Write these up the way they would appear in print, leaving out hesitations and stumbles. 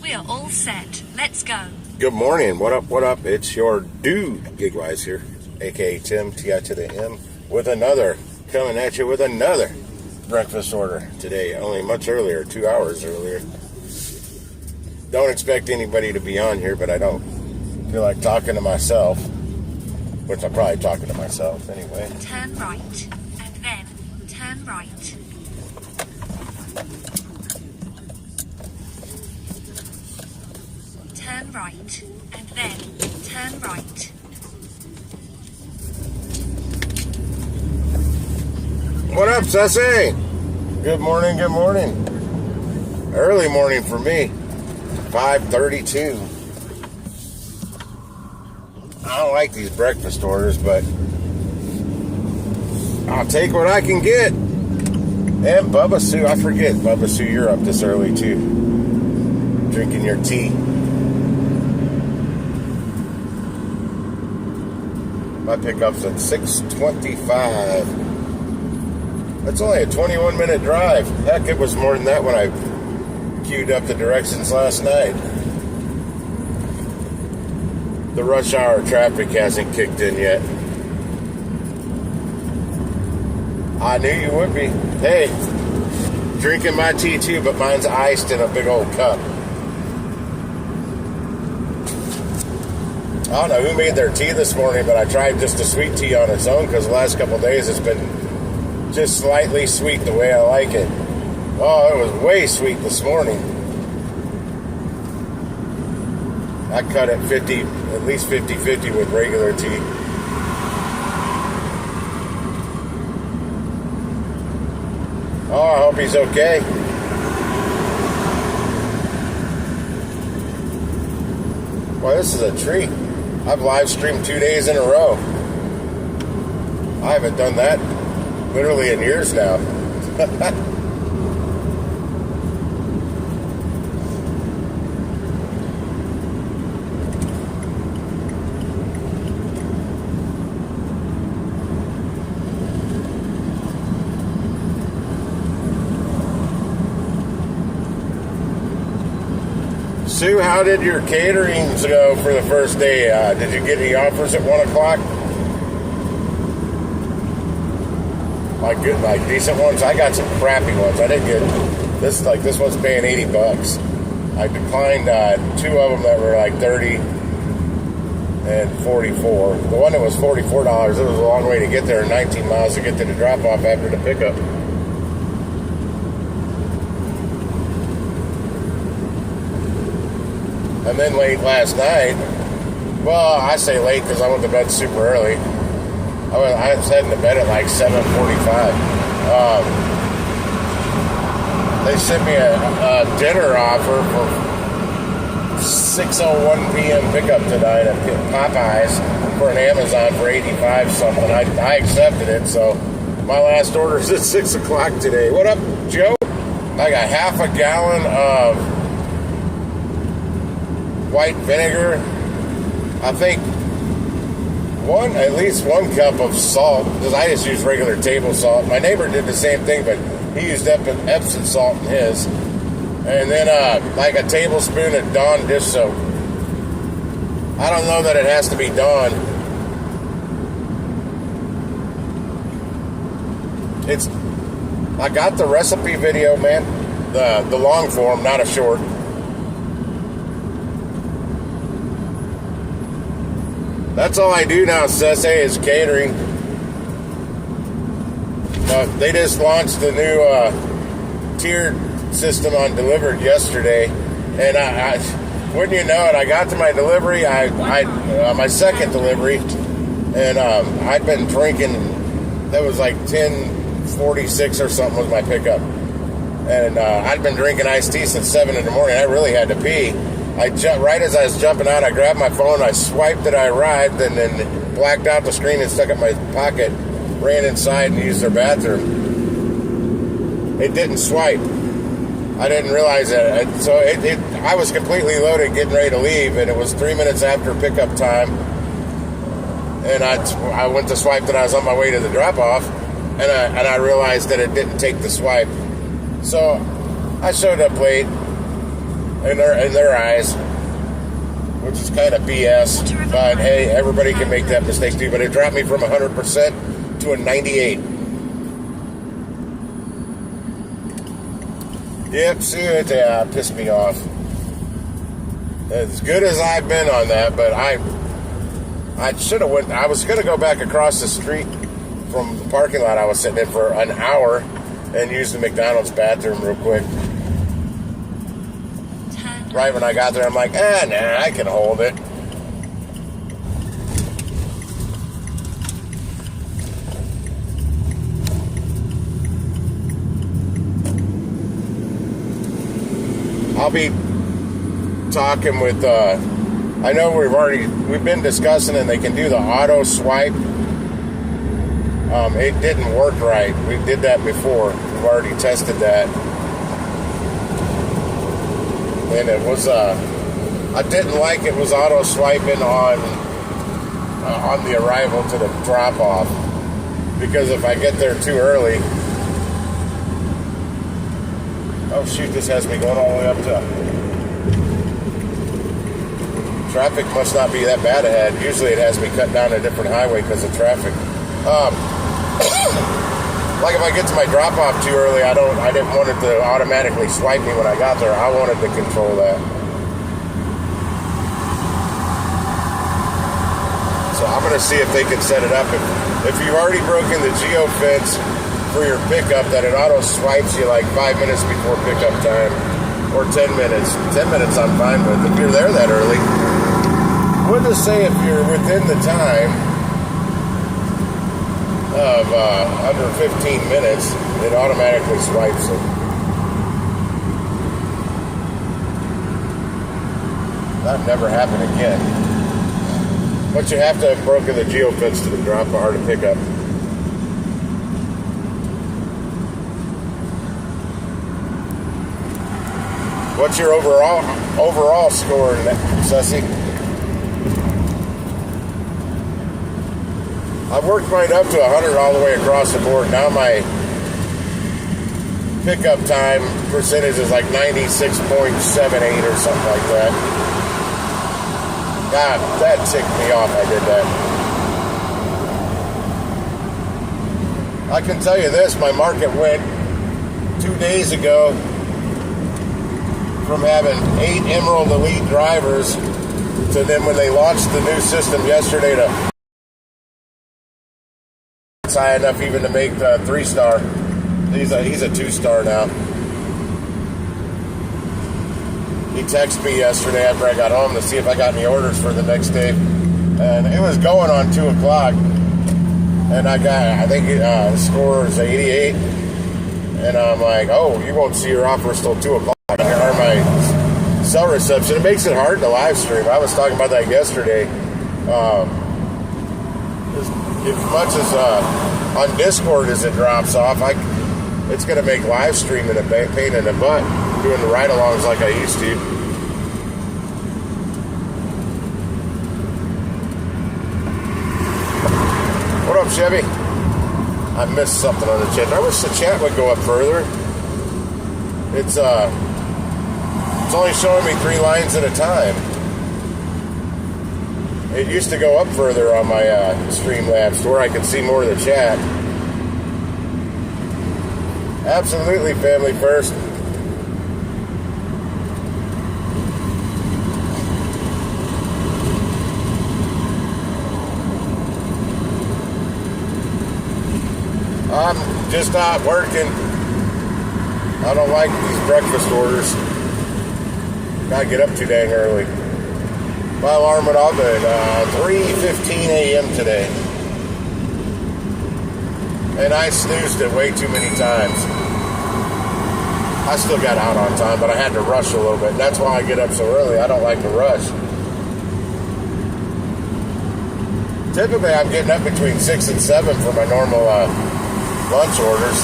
We are all set. Let's go. Good morning. What up? What up? It's your dude, Gigwise here, aka Tim, T-I to the M, coming at you with another breakfast order today, only much earlier, 2 hours earlier. Don't expect anybody to be on here, but I don't feel like talking to myself, which I'm probably talking to myself anyway. Turn right, and then turn right. Turn right, and then turn right. What up, Sassy? Good morning, good morning. Early morning for me, 5:32. I don't like these breakfast orders, but I'll take what I can get. And Bubba Sue, I forget, Bubba Sue, you're up this early too, drinking your tea. My pickup's at 6:25. That's only a 21-minute drive. Heck, it was more than that when I queued up the directions last night. The rush hour traffic hasn't kicked in yet. I knew you would be. Hey, drinking my tea too, but mine's iced in a big old cup. I don't know who made their tea this morning, but I tried just a sweet tea on its own because the last couple of days it's been just slightly sweet the way I like it. Oh, it was way sweet this morning. I cut it at least 50-50 with regular tea. Oh, I hope he's okay. Boy, this is a treat. I've live streamed 2 days in a row. I haven't done that literally in years now. Sue, how did your caterings go for the first day? Did you get any offers at 1 o'clock? Like decent ones? I got some crappy ones. I didn't get this. Like this one's paying $80. I declined 2 of them that were like 30 and 44. The one that was $44, it was a long way to get there, 19 miles to get to the drop off after the pickup. And then late last night, well, I say late because I went to bed super early. I was heading to bed at like 7:45. They sent me a dinner offer for 6:01 p.m. pickup tonight at Popeyes for an Amazon for $85 something. I accepted it, so my last order is at 6 o'clock today. What up, Joe? I got half a gallon of white vinegar. I think at least one cup of salt, because I just use regular table salt. My neighbor did the same thing, but he used Epsom salt in his. And then like a tablespoon of Dawn dish soap. I don't know that it has to be Dawn. I got the recipe video, man. The long form, not a short. That's all I do now, Sesse, is catering. They just launched the new tiered system on delivered yesterday, and I wouldn't you know it, I got to my delivery, my second delivery, and I'd been drinking. That was like 10:46 or something was my pickup, and I'd been drinking iced tea since 7 in the morning. I really had to pee. Right as I was jumping out, I grabbed my phone, I swiped that I arrived, and then blacked out the screen and stuck it in my pocket, ran inside and used their bathroom. It didn't swipe. I didn't realize that. So I was completely loaded, getting ready to leave, and it was 3 minutes after pickup time. And I went to swipe that I was on my way to the drop-off, and I realized that it didn't take the swipe. So I showed up late. in their eyes, which is kind of BS. But hey, everybody can make that mistake too. But it dropped me from 100% to a 98. Yep, see it pissed me off. As good as I've been on that, but I should have went. I was going to go back across the street from the parking lot I was sitting in for an hour and use the McDonald's bathroom real quick. Right when I got there, I'm like, nah, I can hold it. I'll be talking with, I know we've been discussing and they can do the auto swipe. It didn't work right. We did that before. We've already tested that. And it was, I didn't like it was auto swiping on the arrival to the drop off. Because if I get there too early, oh shoot, this has me going all the way up to... Traffic must not be that bad ahead. Usually it has me cut down a different highway because of traffic. Like if I get to my drop-off too early, I didn't want it to automatically swipe me when I got there. I wanted to control that. So I'm going to see if they can set it up. If you've already broken the geo fence for your pickup, that it auto swipes you like 5 minutes before pickup time, or 10 minutes. 10 minutes I'm fine with. If you're there that early, what does it say if you're within the time of under 15 minutes, it automatically swipes it. That never happened again. But you have to have broken the geo fence to the drop bar to pick up. What's your overall score, Sussy? I've worked mine up to 100 all the way across the board. Now my pickup time percentage is like 96.78 or something like that. God, that ticked me off. I did that. I can tell you this, my market went 2 days ago from having 8 Emerald Elite drivers to then when they launched the new system yesterday to high enough even to make the 3-star. He's a 2-star now. He texted me yesterday after I got home to see if I got any orders for the next day, and it was going on 2 o'clock, and I think the score is 88, and I'm like, oh, you won't see your offers till 2 o'clock. Or my cell reception. It makes it hard to live stream. I was talking about that yesterday. As much as on Discord as it drops off, it's going to make live streaming a pain in the butt, doing the ride-alongs like I used to. What up, Chevy? I missed something on the chat. I wish the chat would go up further. It's only showing me 3 lines at a time. It used to go up further on my Streamlabs to where I could see more of the chat. Absolutely, family first. I'm just not working. I don't like these breakfast orders. Gotta get up too dang early. My alarm went off at 3:15 a.m. today. And I snoozed it way too many times. I still got out on time, but I had to rush a little bit. And that's why I get up so early. I don't like to rush. Typically, I'm getting up between 6 and 7 for my normal lunch orders.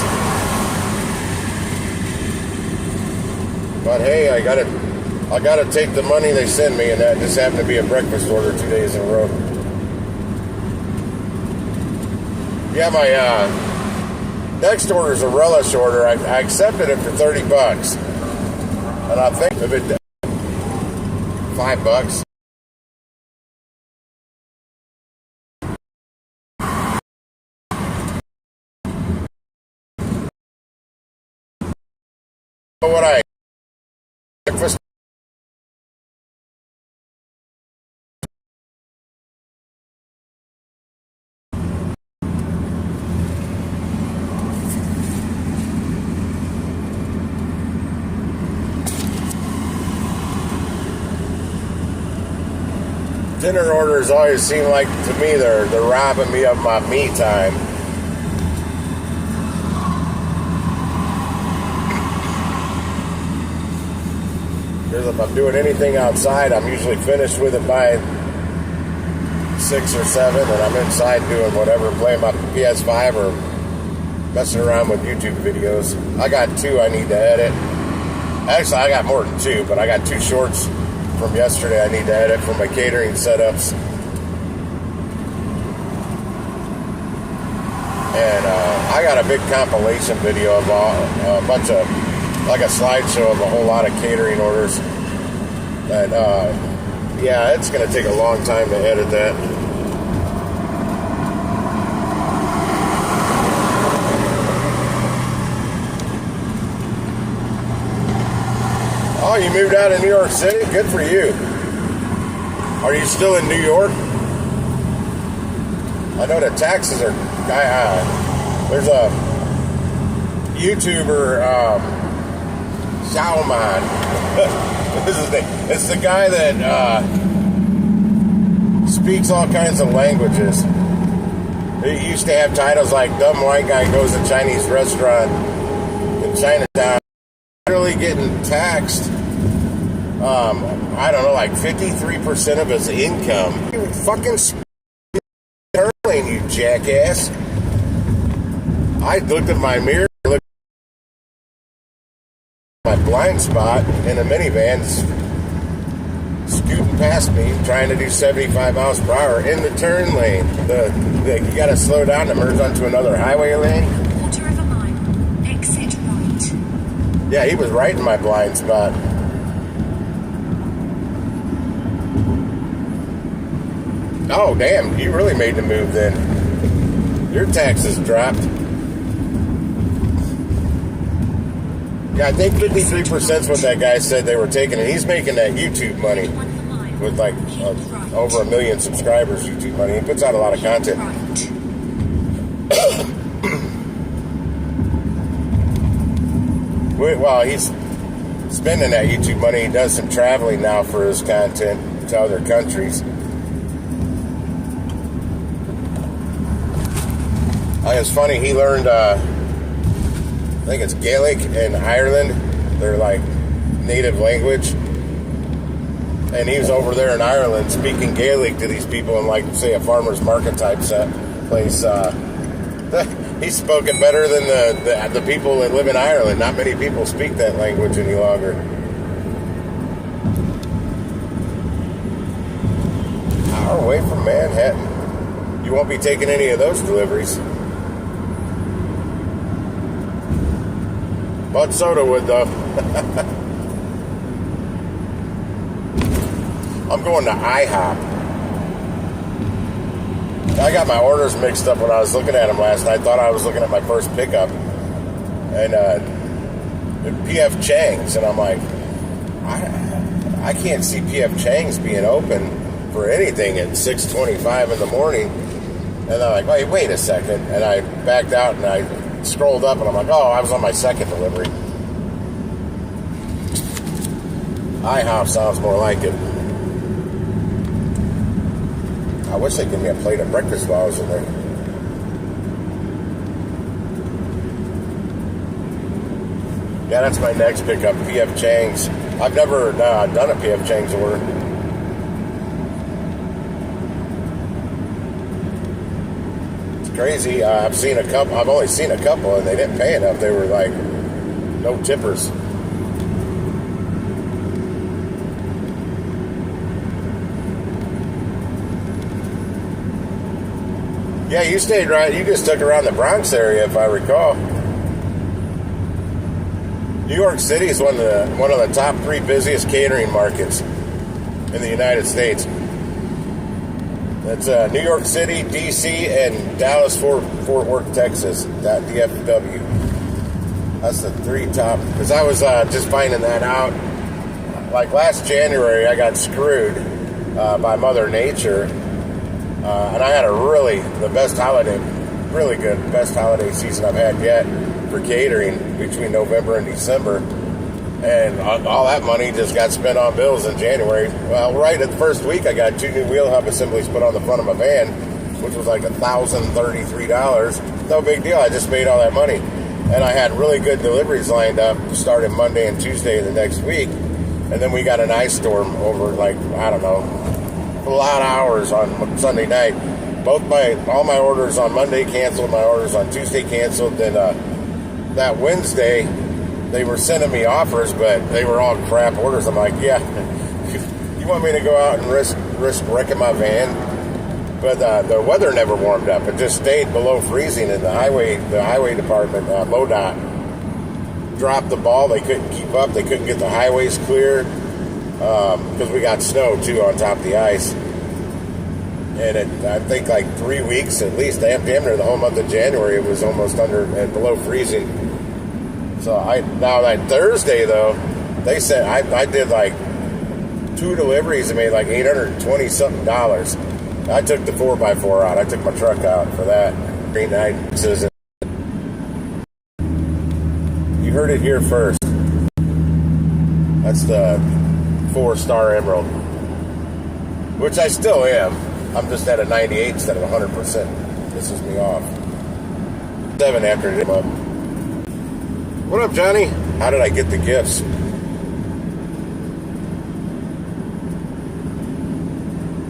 But hey, I gotta take the money they send me, and that just happened to be a breakfast order 2 days in a row. Yeah, my next order is a relish order. I accepted it for $30, and I think if it $5. What I breakfast. Dinner orders always seem like, to me, they're robbing me of my me time. Because if I'm doing anything outside, I'm usually finished with it by 6 or 7, and I'm inside doing whatever, playing my PS5 or messing around with YouTube videos. I got 2 I need to edit. Actually, I got more than 2, but I got 2 shorts from yesterday I need to edit for my catering setups. And I got a big compilation video of a bunch of, like a slideshow of a whole lot of catering orders. And yeah, it's going to take a long time to edit that. Oh, you moved out of New York City? Good for you. Are you still in New York? I know the taxes are... there's a YouTuber, Salman. This is it's the guy that speaks all kinds of languages. He used to have titles like Dumb White Guy Goes to Chinese Restaurant in Chinatown. Literally getting taxed, I don't know, like 53% of his income. You fucking sterling, you jackass. I looked at my mirror, looked at my blind spot, and a minivan scooting past me, trying to do 75 miles per hour in the turn lane. You gotta slow down to merge onto another highway lane. Quarter of a mile. Exit right. Yeah, he was right in my blind spot. Oh, damn, you really made the move then. Your taxes dropped. Yeah, I think 53% is what that guy said they were taking, and he's making that YouTube money with like over 1 million subscribers, YouTube money. He puts out a lot of content. Well, he's spending that YouTube money. He does some traveling now for his content to other countries. It's funny, he learned, I think it's Gaelic in Ireland. They're like native language. And he was over there in Ireland speaking Gaelic to these people in, like, say, a farmer's market type place. He spoke it better than the people that live in Ireland. Not many people speak that language any longer. Hour away from Manhattan. You won't be taking any of those deliveries. Bud Soda would, though. I'm going to IHOP. I got my orders mixed up when I was looking at them last night. I thought I was looking at my first pickup. And P.F. Chang's. And I'm like, I can't see P.F. Chang's being open for anything at 6:25 in the morning. And I'm like, wait a second. And I backed out and I scrolled up and I'm like, oh, I was on my second delivery. IHOP sounds more like it. I wish they'd give me a plate of breakfast while I was in there. Yeah, that's my next pickup, P.F. Chang's. I've never done a P.F. Chang's order. Crazy. I've seen a couple. I've only seen a couple, and they didn't pay enough. They were like no tippers. Yeah, you stayed right. You just took around the Bronx area, if I recall. New York City is one of the top 3 busiest catering markets. in the United States. That's New York City, D.C., and Dallas, Fort Worth, Texas. DFW. That's the 3 top. Because I was just finding that out. Like last January, I got screwed by Mother Nature. And I had the best holiday, really good, best holiday season I've had yet for catering between November and December. And all that money just got spent on bills in January. Well, right at the first week, I got 2 new wheel hub assemblies put on the front of my van, which was like $1,033. No big deal. I just made all that money. And I had really good deliveries lined up starting Monday and Tuesday of the next week. And then we got an ice storm over, like, I don't know, a lot of hours on Sunday night. All my orders on Monday canceled, my orders on Tuesday canceled. Then that Wednesday, they were sending me offers, but they were all crap orders. I'm like, yeah, you want me to go out and risk wrecking my van? But the weather never warmed up. It just stayed below freezing, and the highway department, MoDOT, dropped the ball. They couldn't keep up. They couldn't get the highways clear because we got snow, too, on top of the ice. And I think like 3 weeks at least, damn near the whole month of January, it was almost below freezing. So now that Thursday though, they said I did like 2 deliveries and made like $820 something. I took the 4x4 out. I took my truck out for that. Green Night says you heard it here first. That's the 4-star Emerald, which I still am. I'm just at a 98 instead of 100%. Pisses me off. 7 after it came up. What up, Johnny? How did I get the gifts?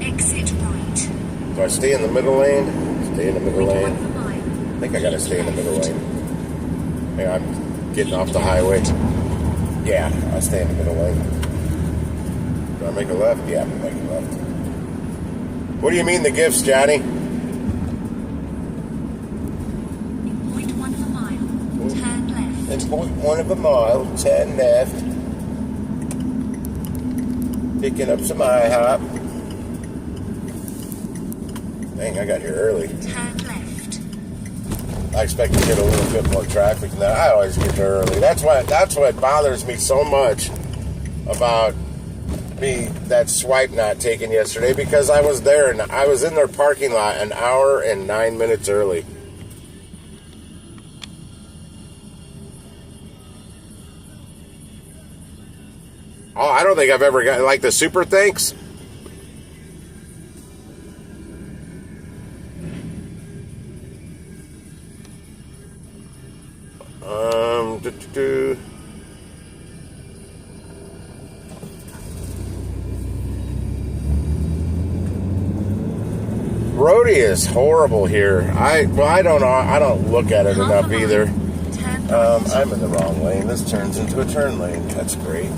Exit right. Do I stay in the middle lane? Stay in the middle lane. I think I gotta stay in the middle lane. Yeah, I'm getting off the highway. Yeah, I stay in the middle lane. Do I make a left? Yeah, I'm making a left. What do you mean the gifts, Johnny? In 0.1 of a mile, turn left. In 0.1 of a mile, turn left. Picking up some IHOP. Dang, I got here early. Turn left. I expect to get a little bit more traffic than that. I always get there early. That's what bothers me so much about that swipe not taken yesterday, because I was there and I was in their parking lot an hour and 9 minutes early. Oh, I don't think I've ever got like the super thanks. Roadie is horrible here. I don't know. I don't look at it enough either. I'm in the wrong lane. This turns into a turn lane. That's great.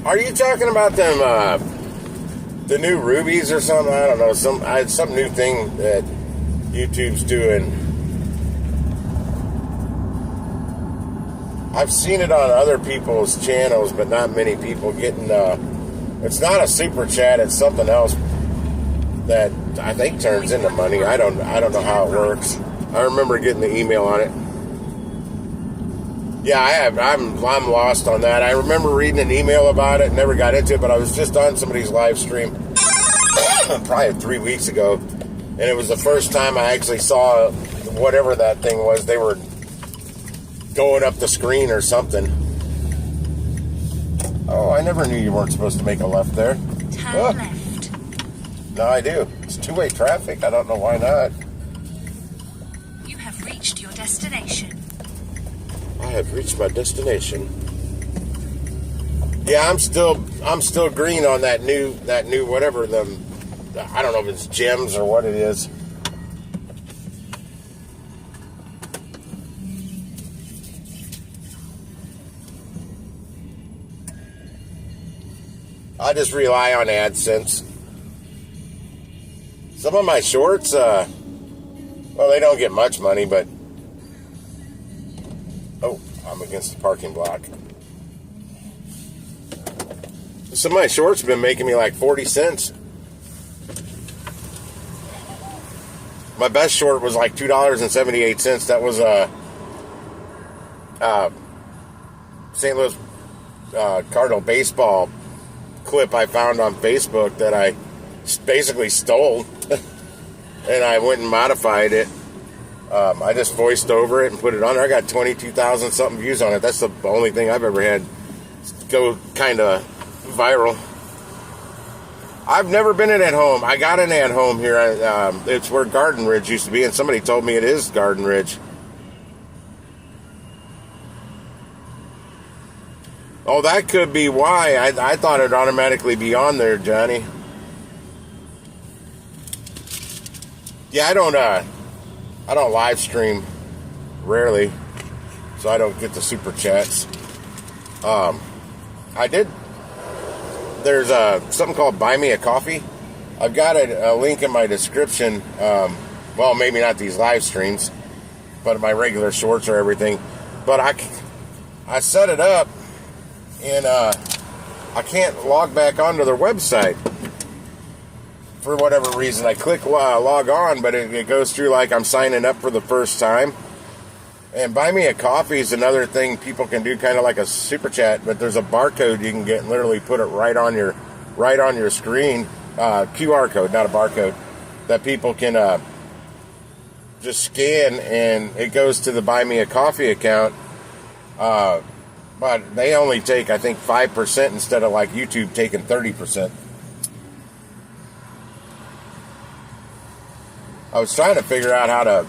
Are you talking about them, the new rubies or something? I don't know. Some new thing that YouTube's doing. I've seen it on other people's channels, but not many people getting. It's not a super chat. It's something else that I think turns into money. I don't know how it works. I remember getting the email on it. Yeah, I have. I'm lost on that. I remember reading an email about it. Never got into it, but I was just on somebody's live stream probably 3 weeks ago, and it was the first time I actually saw whatever that thing was. They were going up the screen or something. Oh, I never knew you weren't supposed to make a left there. Turn left. No, I do. It's 2-way traffic. I don't know why not. You have reached your destination. I have reached my destination. Yeah, I'm still green on that new whatever them. I don't know if it's gems or what it is. I just rely on AdSense. Some of my shorts, Well, they don't get much money, but... Oh, I'm against the parking block. Some of my shorts have been making me like 40 cents. My best short was like $2.78. That was a St. Louis Cardinal baseball clip I found on Facebook that I basically stole. And I went and modified it. I just voiced over it and put it on there. I got 22,000 something views on it. That's the only thing I've ever had go kind of viral. I've never been in at home. I got an at home here. It's where Garden Ridge used to be, and somebody told me it is Garden Ridge. Oh, that could be why. I thought it'd automatically be on there, Johnny. Yeah, I don't live stream rarely, so I don't get the super chats. I did. There's something called Buy Me a Coffee. I've got a link in my description. Well, maybe not these live streams, but my regular shorts or everything. But I set it up, and I can't log back onto their website for whatever reason. I click log on, but it goes through like I'm signing up for the first time. And Buy Me a Coffee is another thing people can do, kind of like a super chat, but there's a barcode you can get and literally put it right on your screen, QR code, not a barcode, that people can just scan, and it goes to the Buy Me a Coffee account. But they only take, I think, 5% instead of like YouTube taking 30%. I was trying to figure out how to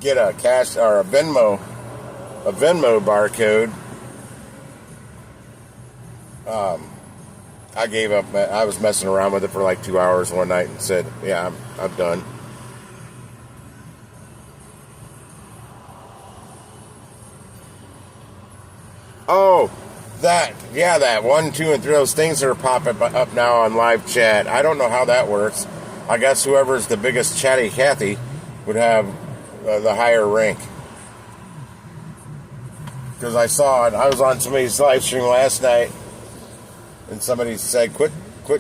get a cash or a Venmo barcode. I gave up. I was messing around with it for like 2 hours one night and said, "Yeah, I'm done." Oh, that 1, 2, and 3, those things that are popping up now on live chat. I don't know how that works. I guess whoever's the biggest chatty Cathy would have the higher rank. Because I saw it. I was on somebody's live stream last night, and somebody said, quit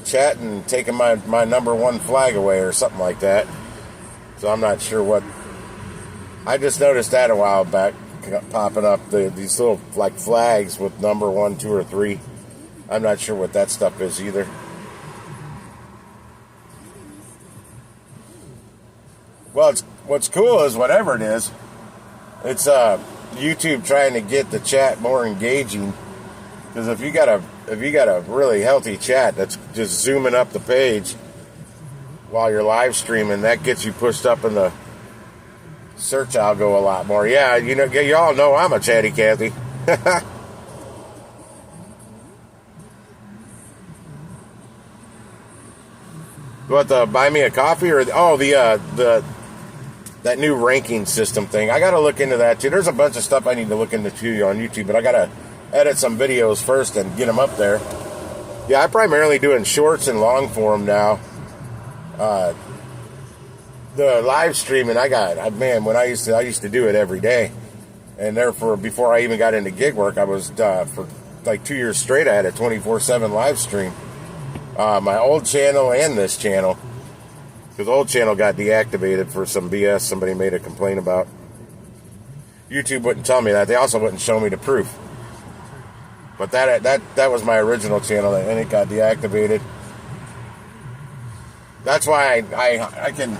chatting and taking my number 1 flag away or something like that. So I'm not sure what. I just noticed that a while back, popping up these little like flags with number 1, 2, or 3. I'm not sure what that stuff is either. Well, what's cool is whatever it is, it's YouTube trying to get the chat more engaging. Because if you got a really healthy chat that's just zooming up the page while you're live streaming, that gets you pushed up in the search algo a lot more. Yeah, y'all know I'm a chatty Cathy. What, the Buy Me a Coffee or that new ranking system thing? I got to look into that too. There's a bunch of stuff I need to look into too on YouTube, but I got to edit some videos first and get them up there. Yeah, I'm primarily doing shorts and long form now. The live streaming, when I used to do it every day, and therefore before I even got into gig work, I was for like 2 years straight. I had a 24/7 live stream. My old channel and this channel. Because the old channel got deactivated for some BS somebody made a complaint about. YouTube wouldn't tell me that. They also wouldn't show me the proof. But that was my original channel, and it got deactivated. That's why I can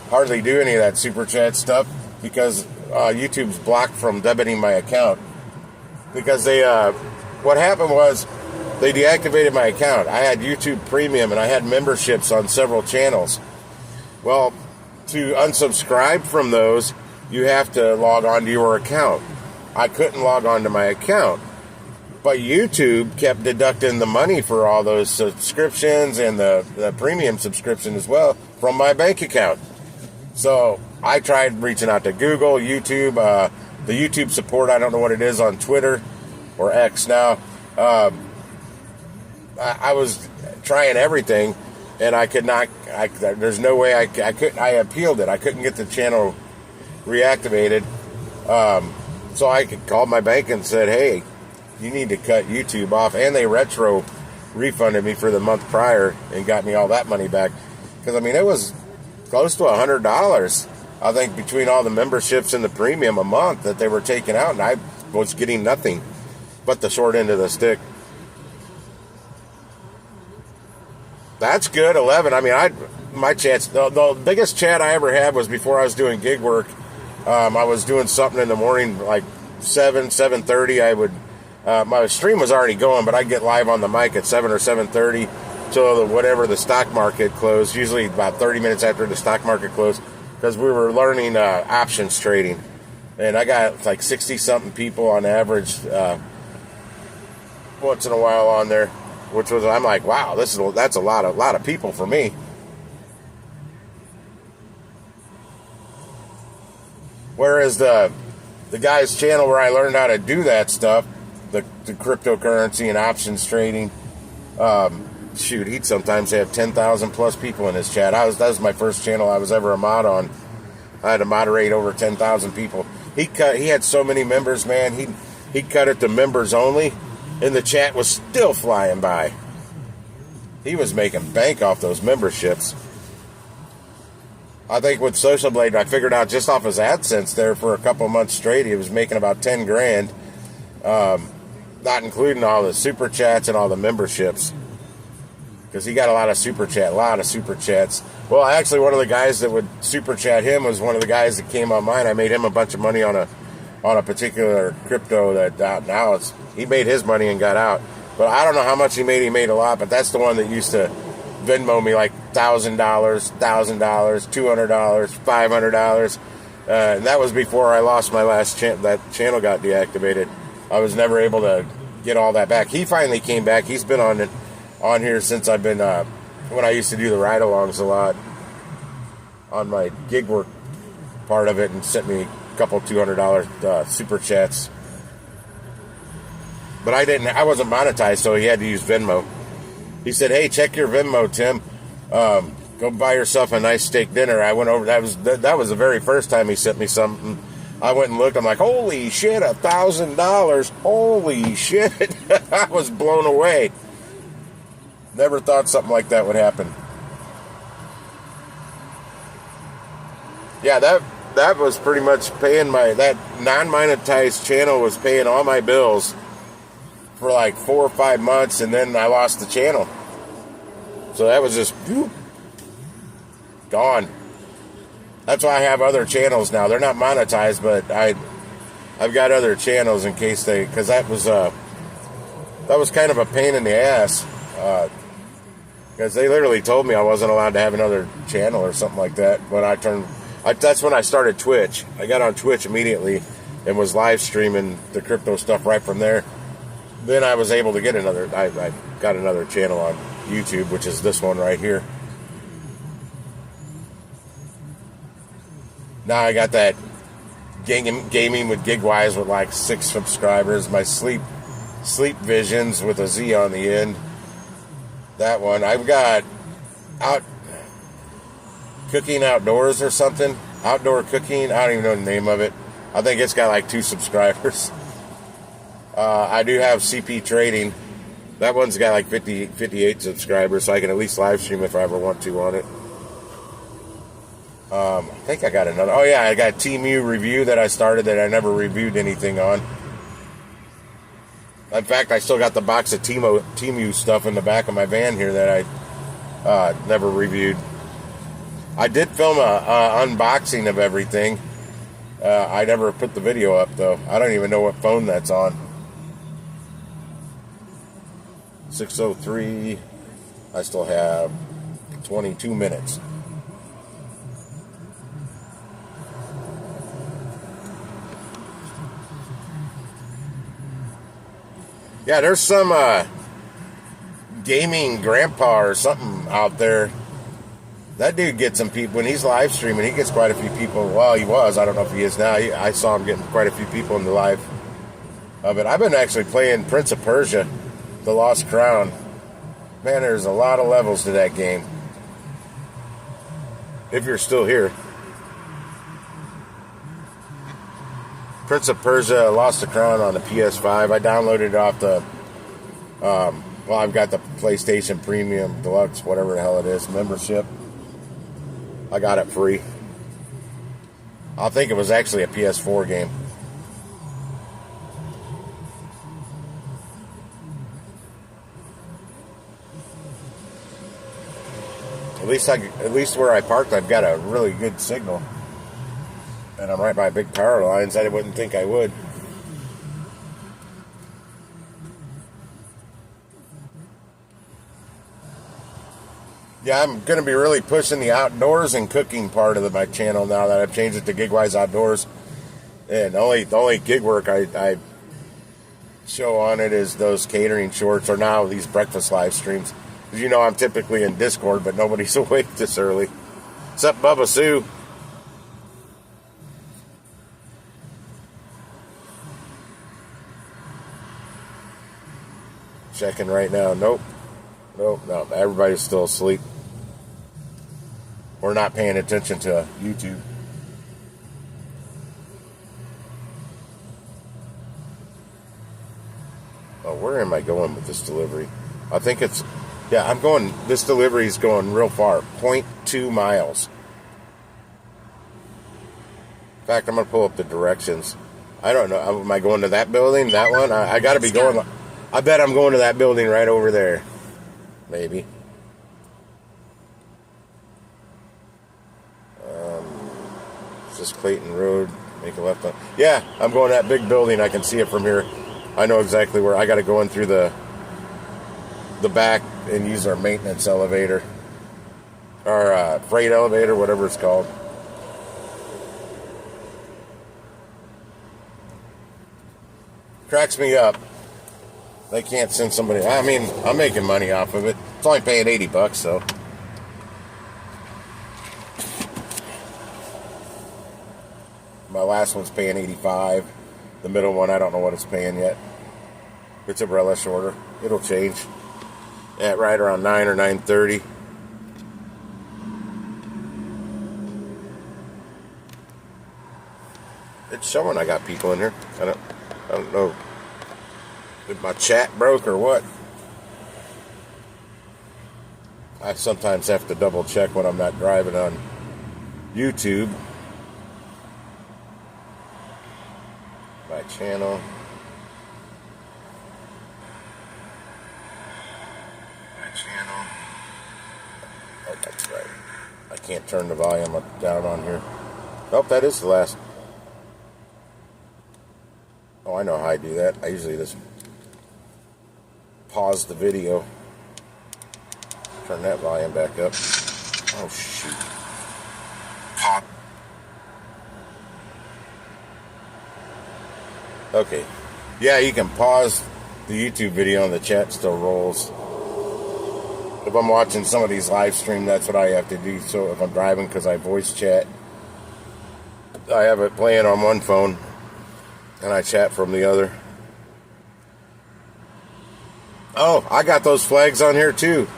hardly do any of that super chat stuff, because YouTube's blocked from debiting my account. Because what happened was they deactivated my account. I had YouTube Premium, and I had memberships on several channels. Well, to unsubscribe from those, you have to log on to your account. I couldn't log on to my account. But YouTube kept deducting the money for all those subscriptions and the premium subscription as well from my bank account. So I tried reaching out to Google, YouTube, the YouTube support. I don't know what it is on Twitter or X now. I was trying everything, and I could not. There's no way I couldn't. I appealed it. I couldn't get the channel reactivated. So I called my bank and said, "Hey, you need to cut YouTube off," and they retro refunded me for the month prior and got me all that money back. Because I mean, it was close to $100. I think between all the memberships and the premium a month that they were taking out, and I was getting nothing but the short end of the stick. That's good. 11. I mean, my chats. The biggest chat I ever had was before I was doing gig work. I was doing something in the morning, like 7:30. I would. My stream was already going, but I'd get live on the mic at 7 or 7:30 till whatever the stock market closed. Usually about 30 minutes after the stock market closed, because we were learning options trading, and I got like 60-something people on average once in a while on there. Which was, I'm like, wow, that's a lot of people for me. Whereas the guy's channel where I learned how to do that stuff, the cryptocurrency and options trading, he'd sometimes have 10,000 plus people in his chat. That was my first channel I was ever a mod on. I had to moderate over 10,000 people. He had so many members, man. He cut it to members only. And the chat was still flying by. He was making bank off those memberships. I think with Social Blade, I figured out just off his AdSense there for a couple months straight, he was making about 10 grand, not including all the super chats and all the memberships. Because he got a lot of super chats. Well, actually, one of the guys that would super chat him was one of the guys that came on mine. I made him a bunch of money on a particular crypto that now he made his money and got out. But I don't know how much he made. He made a lot, but that's the one that used to Venmo me like $1,000, $200, $500. And that was before I lost my last that channel got deactivated. I was never able to get all that back. He finally came back. He's been on here since I've been, when I used to do the ride-alongs a lot on my gig work part of it, and sent me a couple $200 super chats. But I wasn't monetized, so he had to use Venmo. He said, "Hey, check your Venmo, Tim. Go buy yourself a nice steak dinner." I went over. That was the very first time he sent me something. I went and looked. I'm like, "Holy shit, $1,000! Holy shit!" I was blown away. Never thought something like that would happen. Yeah, that was pretty much paying that non-monetized channel was paying all my bills for like 4 or 5 months, and then I lost the channel. So that was just gone. That's why I have other channels now. They're not monetized, but I've got other channels in case because that was kind of a pain in the ass. Because they literally told me I wasn't allowed to have another channel or something like that. When that's when I started Twitch. I got on Twitch immediately and was live streaming the crypto stuff right from there. Then I was able to get I got another channel on YouTube, which is this one right here. Now I got that gaming with GigWise with like 6 subscribers. My sleep visions with a Z on the end. That one. I've got cooking outdoors or something. Outdoor cooking. I don't even know the name of it. I think it's got like 2 subscribers. I do have CP Trading. That one's got like 58 subscribers, so I can at least live stream if I ever want to on it. I think I got another. Oh yeah, I got TMU Review that I started that I never reviewed anything on. In fact, I still got the box of TMU stuff in the back of my van here that I never reviewed. I did film a unboxing of everything. I never put the video up though. I don't even know what phone that's on. 6:03. I still have 22 minutes. Yeah, there's some gaming grandpa or something out there. That dude gets some people. When he's live streaming, he gets quite a few people. Well, he was. I don't know if he is now. I saw him getting quite a few people in the live of it. I've been actually playing Prince of Persia, The Lost Crown. Man, there's a lot of levels to that game. if you're still here. Prince of Persia, Lost the Crown on the PS5. I downloaded it off the, well, I've got the PlayStation Premium Deluxe, whatever the hell it is, membership. I got it free. I think it was actually a PS4 game. At least where I parked, I've got a really good signal. And I'm right by big power lines. I wouldn't think I would. Yeah, I'm going to be really pushing the outdoors and cooking part of my channel now that I've changed it to Gigwise Outdoors. And the only gig work I show on it is those catering shorts, or now these breakfast live streams. As you know, I'm typically in Discord, but nobody's awake this early. Except Bubba Sue. Checking right now. Nope. No. Everybody's still asleep. We're not paying attention to YouTube. Oh, where am I going with this delivery? I think it's... Yeah, this delivery is going real far. 0.2 miles. In fact, I'm going to pull up the directions. I don't know. Am I going to that building? That one? I got to be going... I bet I'm going to that building right over there. Maybe. Is this Clayton Road? Make a left on. Yeah, I'm going to that big building. I can see it from here. I know exactly where. I got to go in through the back and use our maintenance elevator. Or freight elevator, whatever it's called. Cracks me up. They can't send somebody. I mean, I'm making money off of it. It's only paying $80, though. My last one's paying $85. The middle one, I don't know what it's paying yet. It's a relish order. It'll change. At right around 9 or 9:30. It's showing I got people in here. I don't know. If my chat broke or what. I sometimes have to double check when I'm not driving on YouTube. My channel. Oh, that's right. I can't turn the volume up down on here. Nope, that is the last. Oh, I know how I do that. I usually just pause the video. Turn that volume back up. Oh, shoot. Pop. Okay. Yeah, you can pause the YouTube video and the chat still rolls. If I'm watching somebody's live stream, that's what I have to do. So if I'm driving, because I voice chat, I have it playing on one phone and I chat from the other. Oh, I got those flags on here too.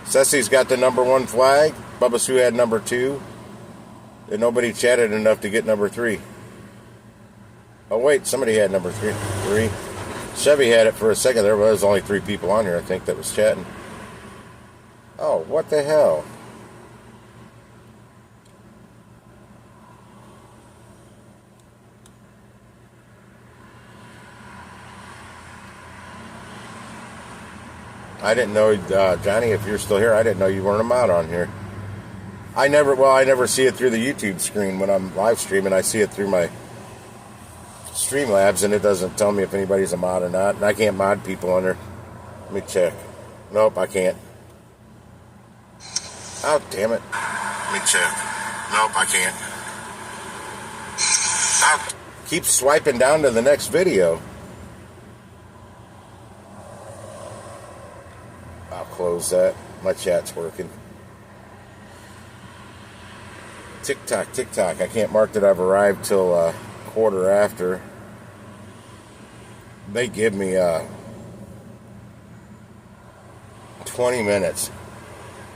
Ceci's got the #1 flag. Bubba Sue had #2. And nobody chatted enough to get #3. Oh wait, somebody had #3. Chevy had it for a second. There was only 3 people on here, I think, that was chatting. Oh, what the hell? I didn't know, Johnny, if you're still here, I didn't know you weren't a mod on here. I never see it through the YouTube screen when I'm live streaming. I see it through my Streamlabs, and it doesn't tell me if anybody's a mod or not. And I can't mod people on there. Let me check. Nope, I can't. Oh, damn it. Let me check. Nope, I can't. Oh, keep swiping down to the next video. I'll close that. My chat's working. TikTok. I can't mark that I've arrived till quarter after. They give me 20 minutes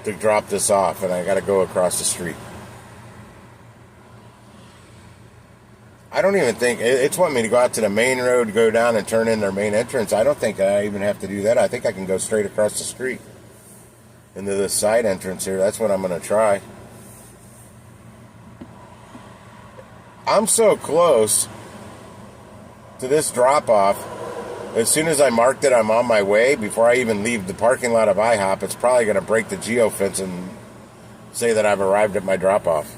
to drop this off, and I got to go across the street. I don't even think it's wanting me to go out to the main road, go down and turn in their main entrance. I don't think I even have to do that. I think I can go straight across the street into this side entrance here. That's what I'm going to try. I'm so close to this drop-off. As soon as I marked it, I'm on my way. Before I even leave the parking lot of IHOP, it's probably going to break the geofence and say that I've arrived at my drop-off.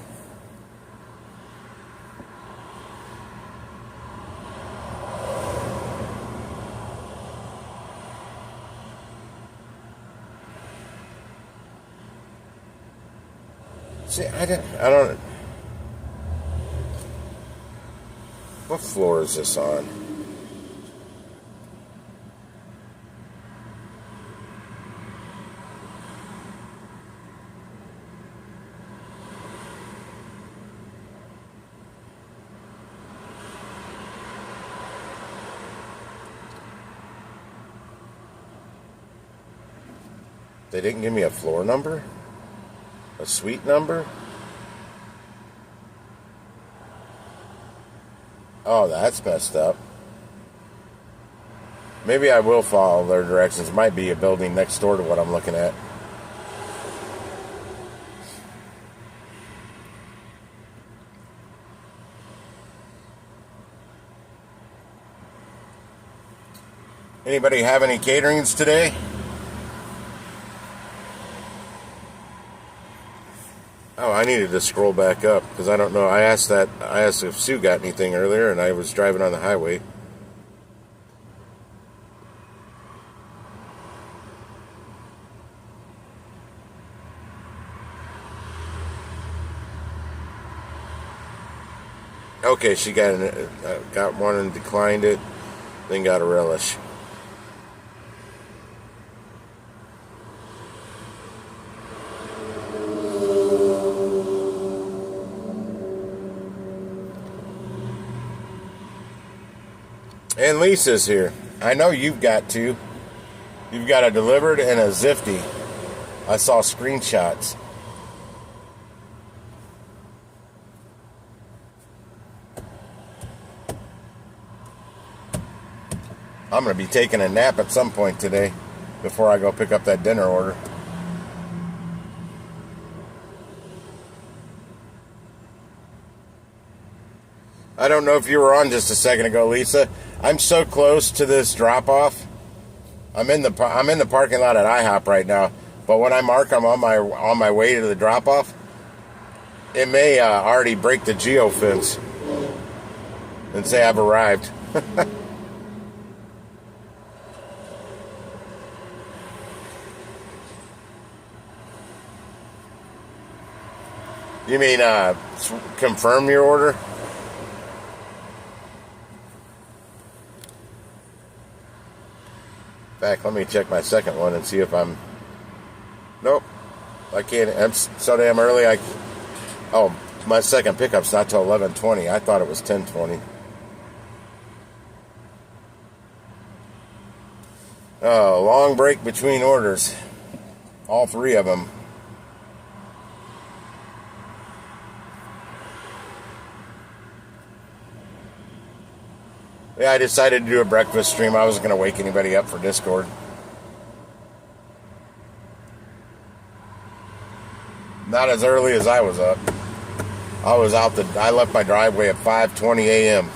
See, I don't. What floor is this on? They didn't give me a floor number? A suite number? Oh, that's messed up. Maybe I will follow their directions. It might be a building next door to what I'm looking at. Anybody have any caterings today? Oh, I needed to scroll back up because I don't know. I asked if Sue got anything earlier, and I was driving on the highway. Okay, she got one and declined it, then got a relish. And Lisa's here. I know you've got two. You've got a delivered and a Zifty. I saw screenshots. I'm going to be taking a nap at some point today before I go pick up that dinner order. I don't know if you were on just a second ago, Lisa. I'm so close to this drop-off. I'm in the parking lot at IHOP right now. But when I mark I'm on my way to the drop-off, it may already break the geofence and say I've arrived. You mean confirm your order? In fact, let me check my second one and see if I'm... Nope. I can't... I'm so damn early. Oh, my second pickup's not till 11:20. I thought it was 10:20. Oh, long break between orders. All three of them. Yeah, I decided to do a breakfast stream. I wasn't going to wake anybody up for Discord. Not as early as I was up. I left my driveway at 5:20 a.m.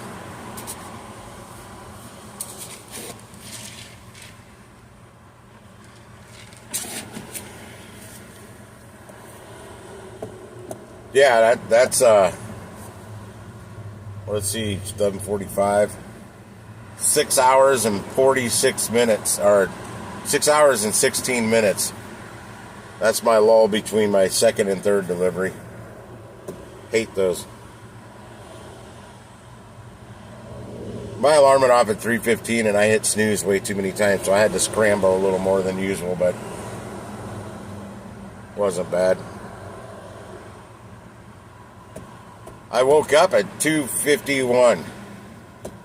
Yeah, that's let's see, 11:45. 6 hours and 46 minutes, or 6 hours and 16 minutes. That's my lull between my second and third delivery. Hate those. My alarm went off at 3:15 and I hit snooze way too many times, so I had to scramble a little more than usual, but wasn't bad. I woke up at 2:51.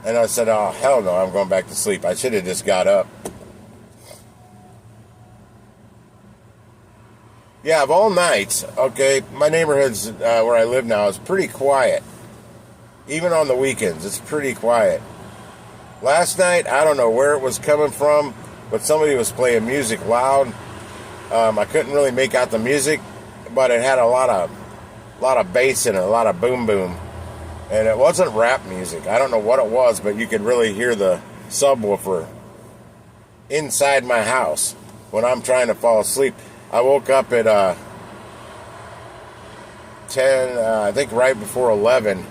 And I said, oh, hell no, I'm going back to sleep. I should have just got up. Yeah, of all nights, okay, my neighborhood's where I live now is pretty quiet. Even on the weekends, it's pretty quiet. Last night, I don't know where it was coming from, but somebody was playing music loud. I couldn't really make out the music, but it had a lot of bass in it, a lot of boom boom. And it wasn't rap music. I don't know what it was, but you could really hear the subwoofer inside my house when I'm trying to fall asleep. I woke up at 10, I think right before 11,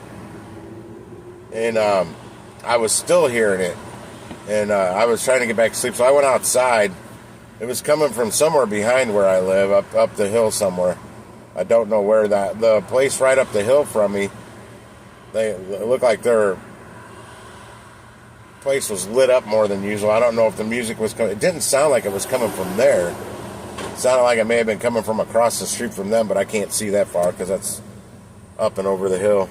and I was still hearing it, and I was trying to get back to sleep, so I went outside. It was coming from somewhere behind where I live, up the hill somewhere. I don't know where the place right up the hill from me, they look like their place was lit up more than usual. I don't know if the music was coming. It didn't sound like it was coming from there. It sounded like it may have been coming from across the street from them, but I can't see that far because that's up and over the hill.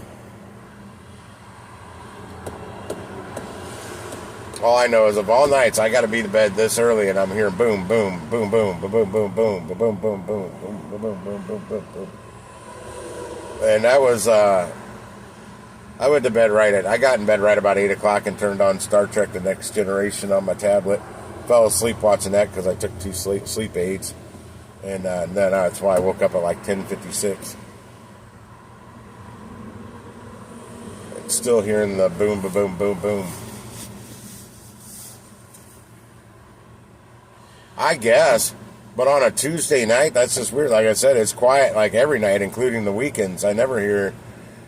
All I know is of all nights, I got to be to bed this early, and I'm hearing boom, boom, boom, boom, boom, boom, boom, boom, boom, boom, boom, boom, boom, boom, boom, boom, boom, boom. And that was, I went to bed I got in bed right about 8 o'clock and turned on Star Trek The Next Generation on my tablet. Fell asleep watching that because I took 2 sleep aids. And then that's why I woke up at like 10:56. Still hearing the boom, boom, boom, boom, boom. I guess, but on a Tuesday night, that's just weird. Like I said, it's quiet like every night, including the weekends. I never hear.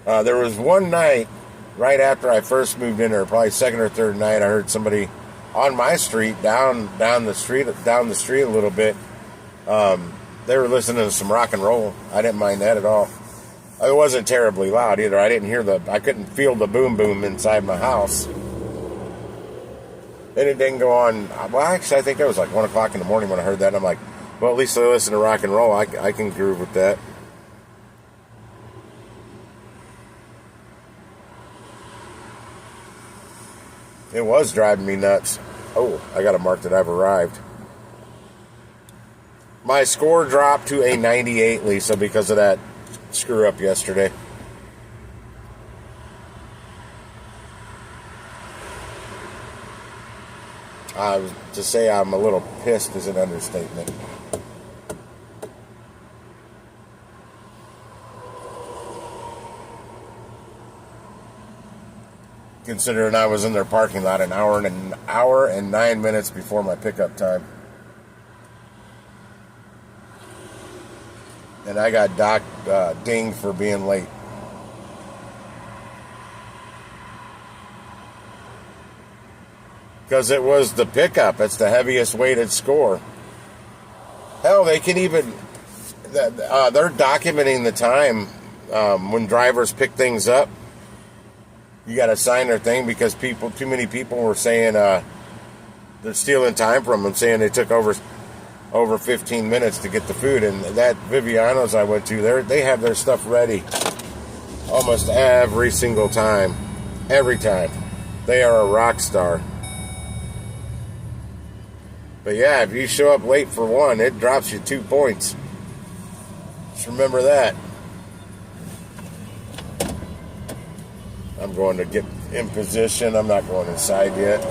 There was one night right after I first moved in, or probably second or third night, I heard somebody on my street, down the street a little bit. They were listening to some rock and roll. I didn't mind that at all. It wasn't terribly loud either. I couldn't feel the boom boom inside my house. And it didn't go on. Well, actually, I think it was like 1 o'clock in the morning when I heard that. And I'm like, well, at least I listen to rock and roll. I can groove with that. It was driving me nuts. Oh, I got to mark that I've arrived. My score dropped to a 98, Lisa, because of that screw up yesterday. To say I'm a little pissed is an understatement. Considering I was in their parking lot an hour and 9 minutes before my pickup time. And I got dinged for being late. Because it was the pickup. It's the heaviest weighted score. Hell, they can even... they're documenting the time when drivers pick things up. You got to sign their thing because too many people were saying they're stealing time from them, saying they took over 15 minutes to get the food. And that Viviano's I went to, they have their stuff ready almost every single time. Every time. They are a rock star. But yeah, if you show up late for one, it drops you 2 points. Just remember that. I'm going to get in position. I'm not going inside yet.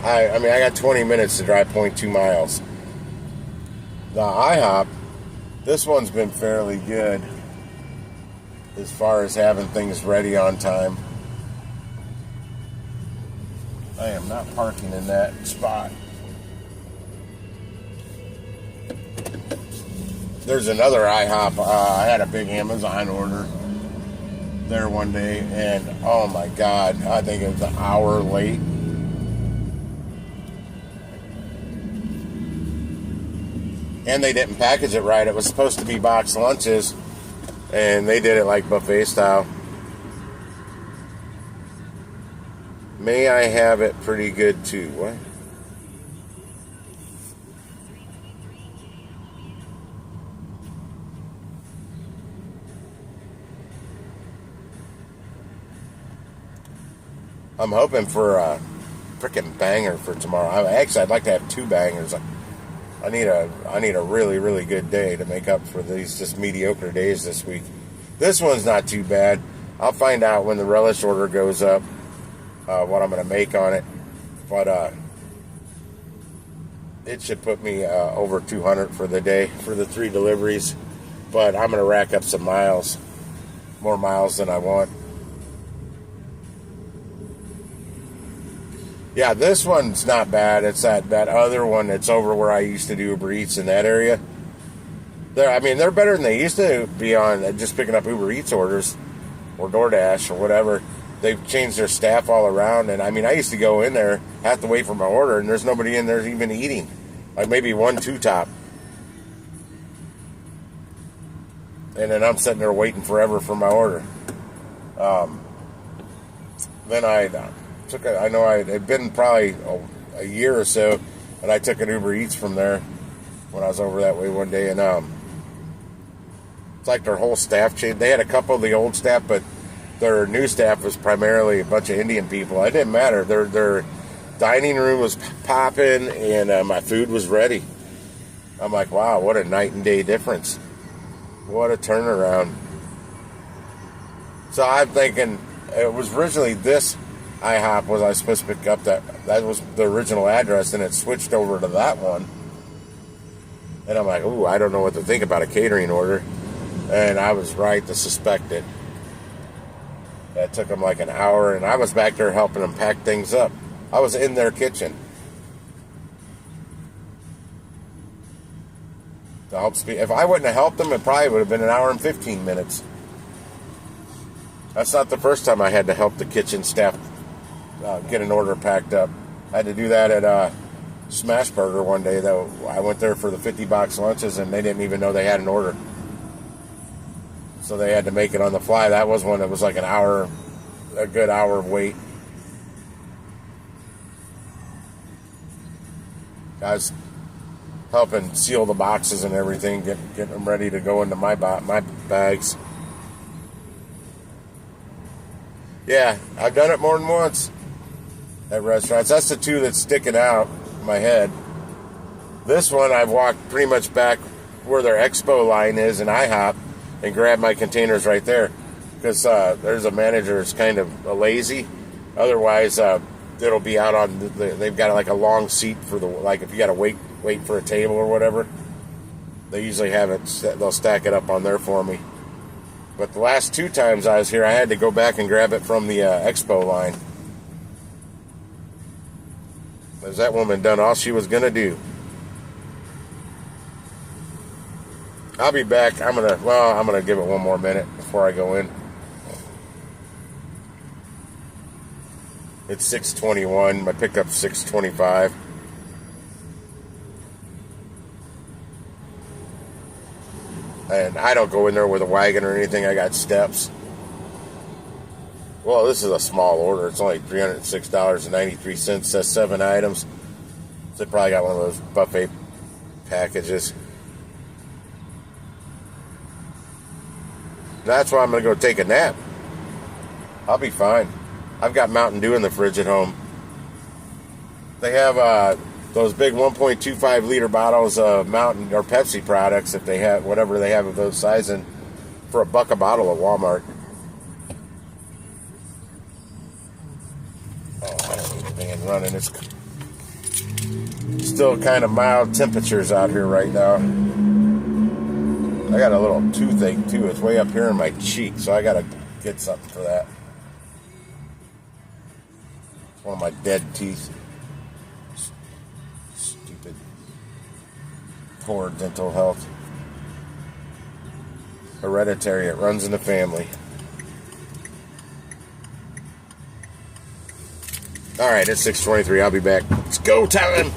I got 20 minutes to drive 0.2 miles. The IHOP, this one's been fairly good as far as having things ready on time. I am not parking in that spot. There's another IHOP. I had a big Amazon order there one day, and oh my God, I think it was an hour late. And they didn't package it right. It was supposed to be boxed lunches, and they did it like buffet style. May I have it pretty good too? What? I'm hoping for a freaking banger for tomorrow. I'd like to have 2 bangers. I need a really, really good day to make up for these just mediocre days this week. This one's not too bad. I'll find out when the relish order goes up what I'm going to make on it. But it should put me over 200 for the day for the 3 deliveries. But I'm going to rack up some miles, more miles than I want. Yeah, this one's not bad. It's that other one that's over where I used to do Uber Eats in that area. They're better than they used to be on just picking up Uber Eats orders or DoorDash or whatever. They've changed their staff all around. And I used to go in there, have to wait for my order, and there's nobody in there even eating. Like maybe 1, 2 top. And then I'm sitting there waiting forever for my order. Then it'd been probably a year or so, and I took an Uber Eats from there when I was over that way one day, and it's like their whole staff changed. They had a couple of the old staff, but their new staff was primarily a bunch of Indian people. It didn't matter. Their dining room was popping, and my food was ready. I'm like, wow, what a night and day difference. What a turnaround. So I'm thinking, it was originally this IHOP was I supposed to pick up that was the original address, and it switched over to that one. And I'm like, ooh, I don't know what to think about a catering order. And I was right to suspect it. That took them like an hour, and I was back there helping them pack things up. I was in their kitchen to help speed. If I wouldn't have helped them, it probably would have been an hour and 15 minutes. That's not the first time I had to help the kitchen staff get an order packed up. I had to do that at Smash Burger one day, though. I went there for the 50-box lunches, and they didn't even know they had an order. So they had to make it on the fly. That was one that was like an hour, a good hour of wait. I was helping seal the boxes and everything, getting them ready to go into my bags. Yeah, I've done it more than once at restaurants. That's the 2 that's sticking out in my head. This one, I've walked pretty much back where their expo line is in IHOP and grabbed my containers right there, because there's a manager that's kind of lazy. Otherwise, it'll be out on they've got like a long seat for like if you got to wait for a table or whatever. They usually have it. They'll stack it up on there for me. But the last 2 times I was here, I had to go back and grab it from the expo line. Because that woman done all she was going to do. I'll be back. I'm gonna give it one more minute before I go in. It's 6:21. My pickup's 6:25. And I don't go in there with a wagon or anything. I got steps. Well, this is a small order. It's only $306.93. Says 7 items. So they probably got one of those buffet packages. That's why I'm going to go take a nap. I'll be fine. I've got Mountain Dew in the fridge at home. They have those big 1.25 liter bottles of Mountain or Pepsi products, if they have whatever they have of those sizing, for $1 a bottle at Walmart. Oh, I don't need the van running. It's still kind of mild temperatures out here right now. I got a little toothache too. It's way up here in my cheek, so I gotta get something for that. It's one of my dead teeth. Stupid. Poor dental health. Hereditary. It runs in the family. All right, it's 6:23. I'll be back. It's go time.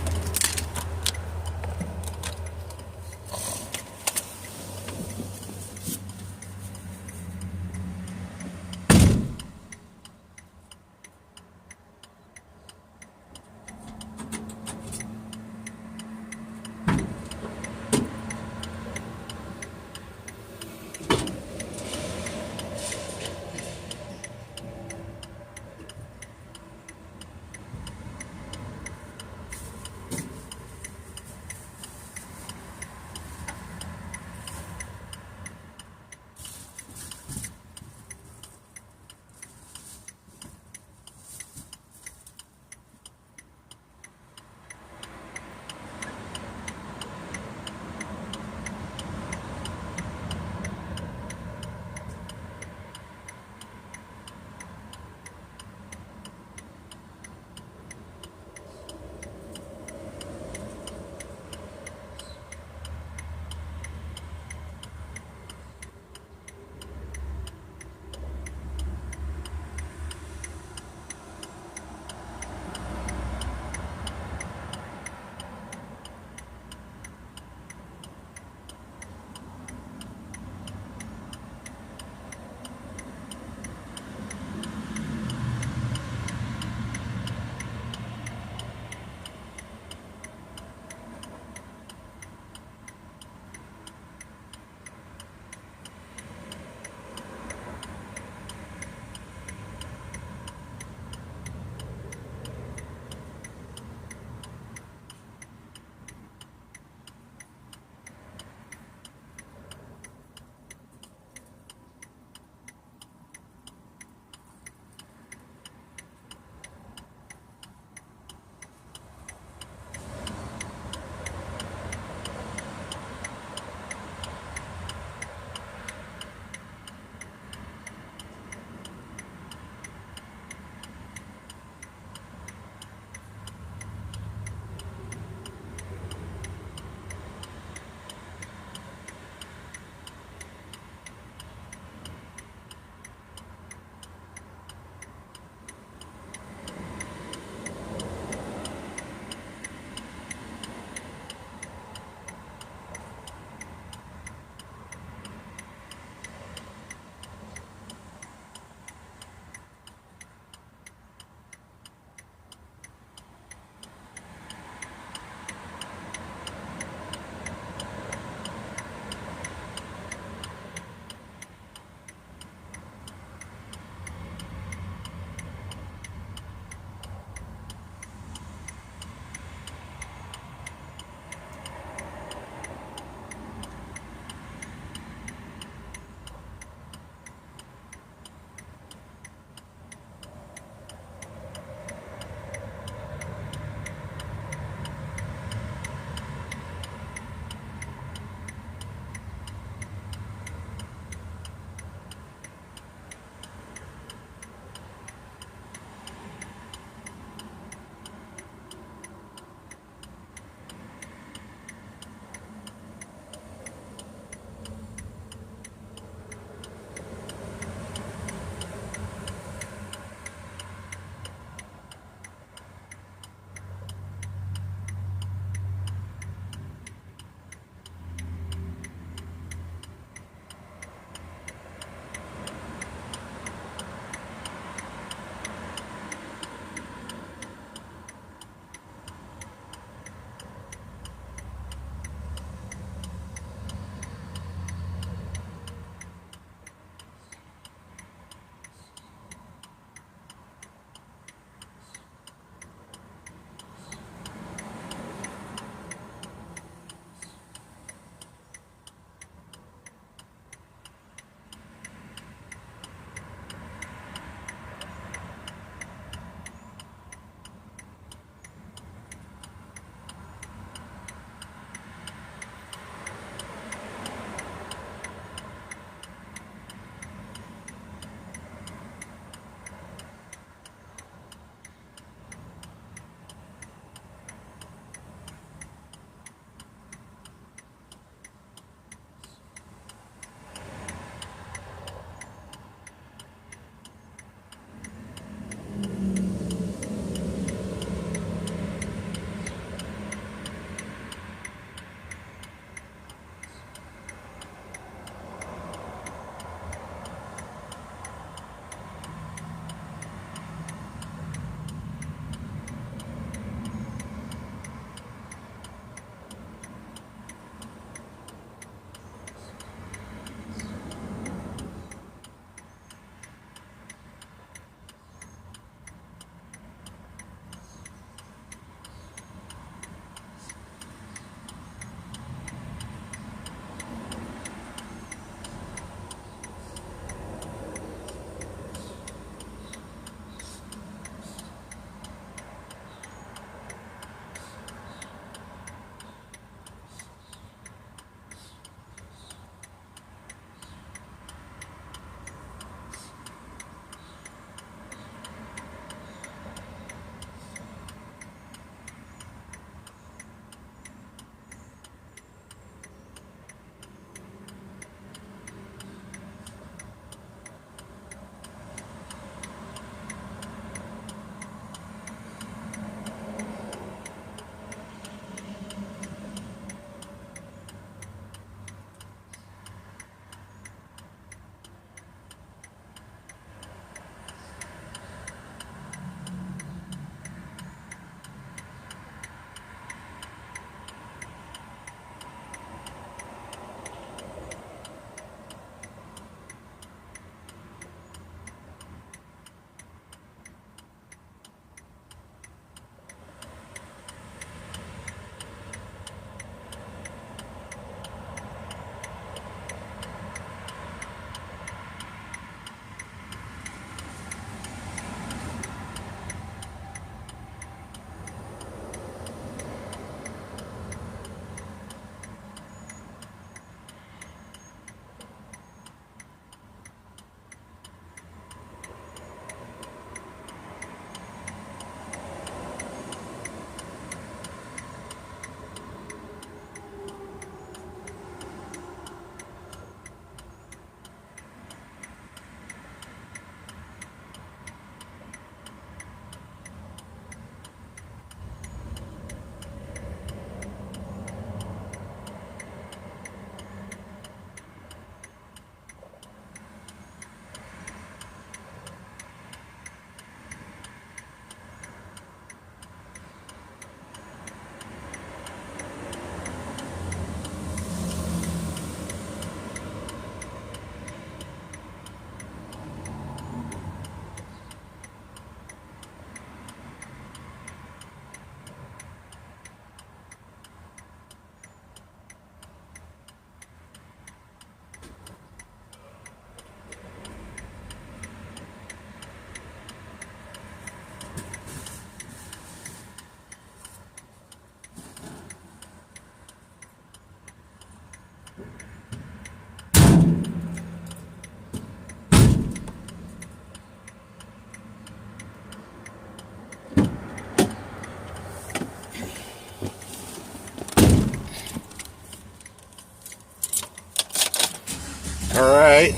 All right.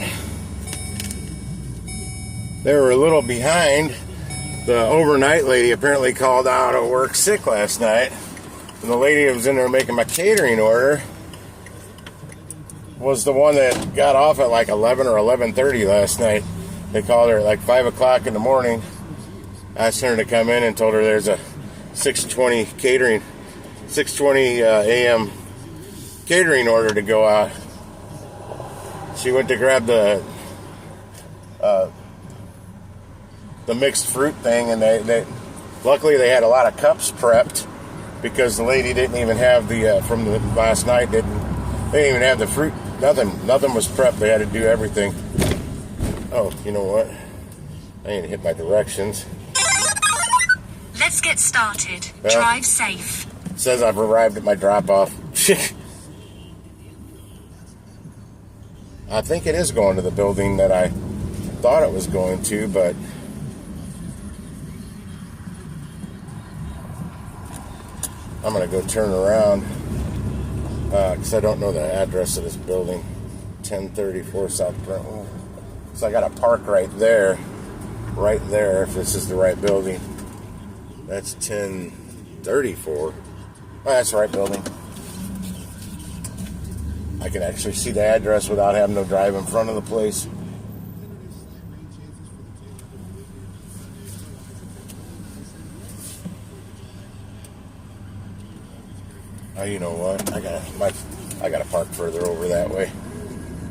They were a little behind. The overnight lady apparently called out at work sick last night. And the lady who was in there making my catering order was the one that got off at like 11 or 11:30 last night. They called her at like 5 o'clock in the morning, asked her to come in and told her there's a 6:20 a.m. catering order to go out. She went to grab the mixed fruit thing, and they luckily they had a lot of cups prepped because the lady didn't even have the from the last night they didn't even have the fruit. Nothing was prepped. They had to do everything. Oh, you know what? I need to hit my directions. Let's get started. Drive safe. It says I've arrived at my drop-off. I think it is going to the building that I thought it was going to, but I'm going to go turn around because I don't know the address of this building. 1034 South Brentwood. So I got to park right there, if this is the right building. That's 1034. Oh, that's the right building. I can actually see the address without having to drive in front of the place. You know what? I gotta park further over that way.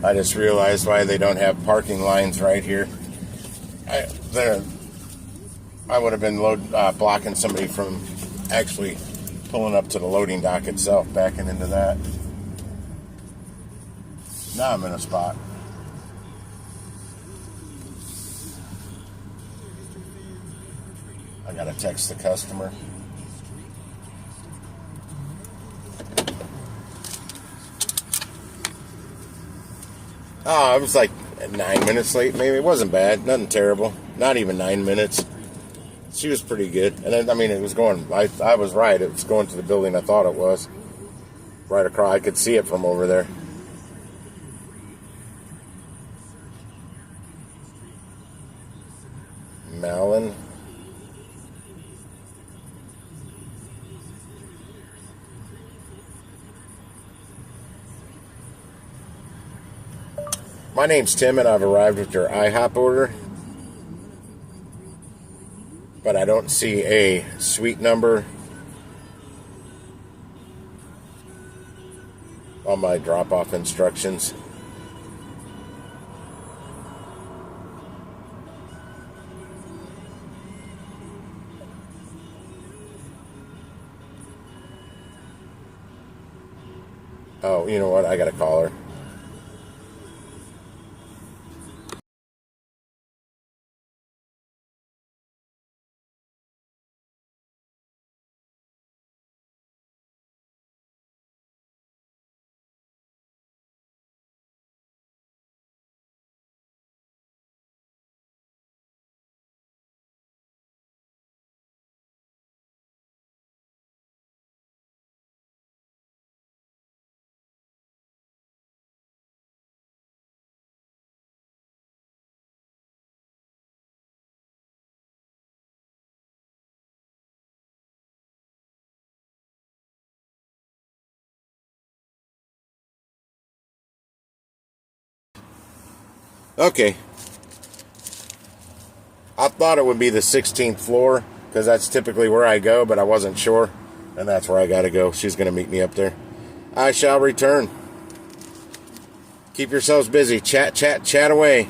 I just realized why they don't have parking lines right here. I would have been blocking somebody from actually pulling up to the loading dock itself, backing into that. Now I'm in a spot. I gotta text the customer. Oh, I was like 9 minutes late, maybe. It wasn't bad. Nothing terrible. Not even 9 minutes. She was pretty good. And then, I mean, it was going, I was right. It was going to the building I thought it was. Right across. I could see it from over there. Malin. My name's Tim, and I've arrived with your IHOP order. But I don't see a suite number on my drop-off instructions. Oh, you know what? I gotta call her. Okay. I thought it would be the 16th floor because that's typically where I go, but I wasn't sure. And that's where I got to go. She's going to meet me up there. I shall return. Keep yourselves busy. Chat away.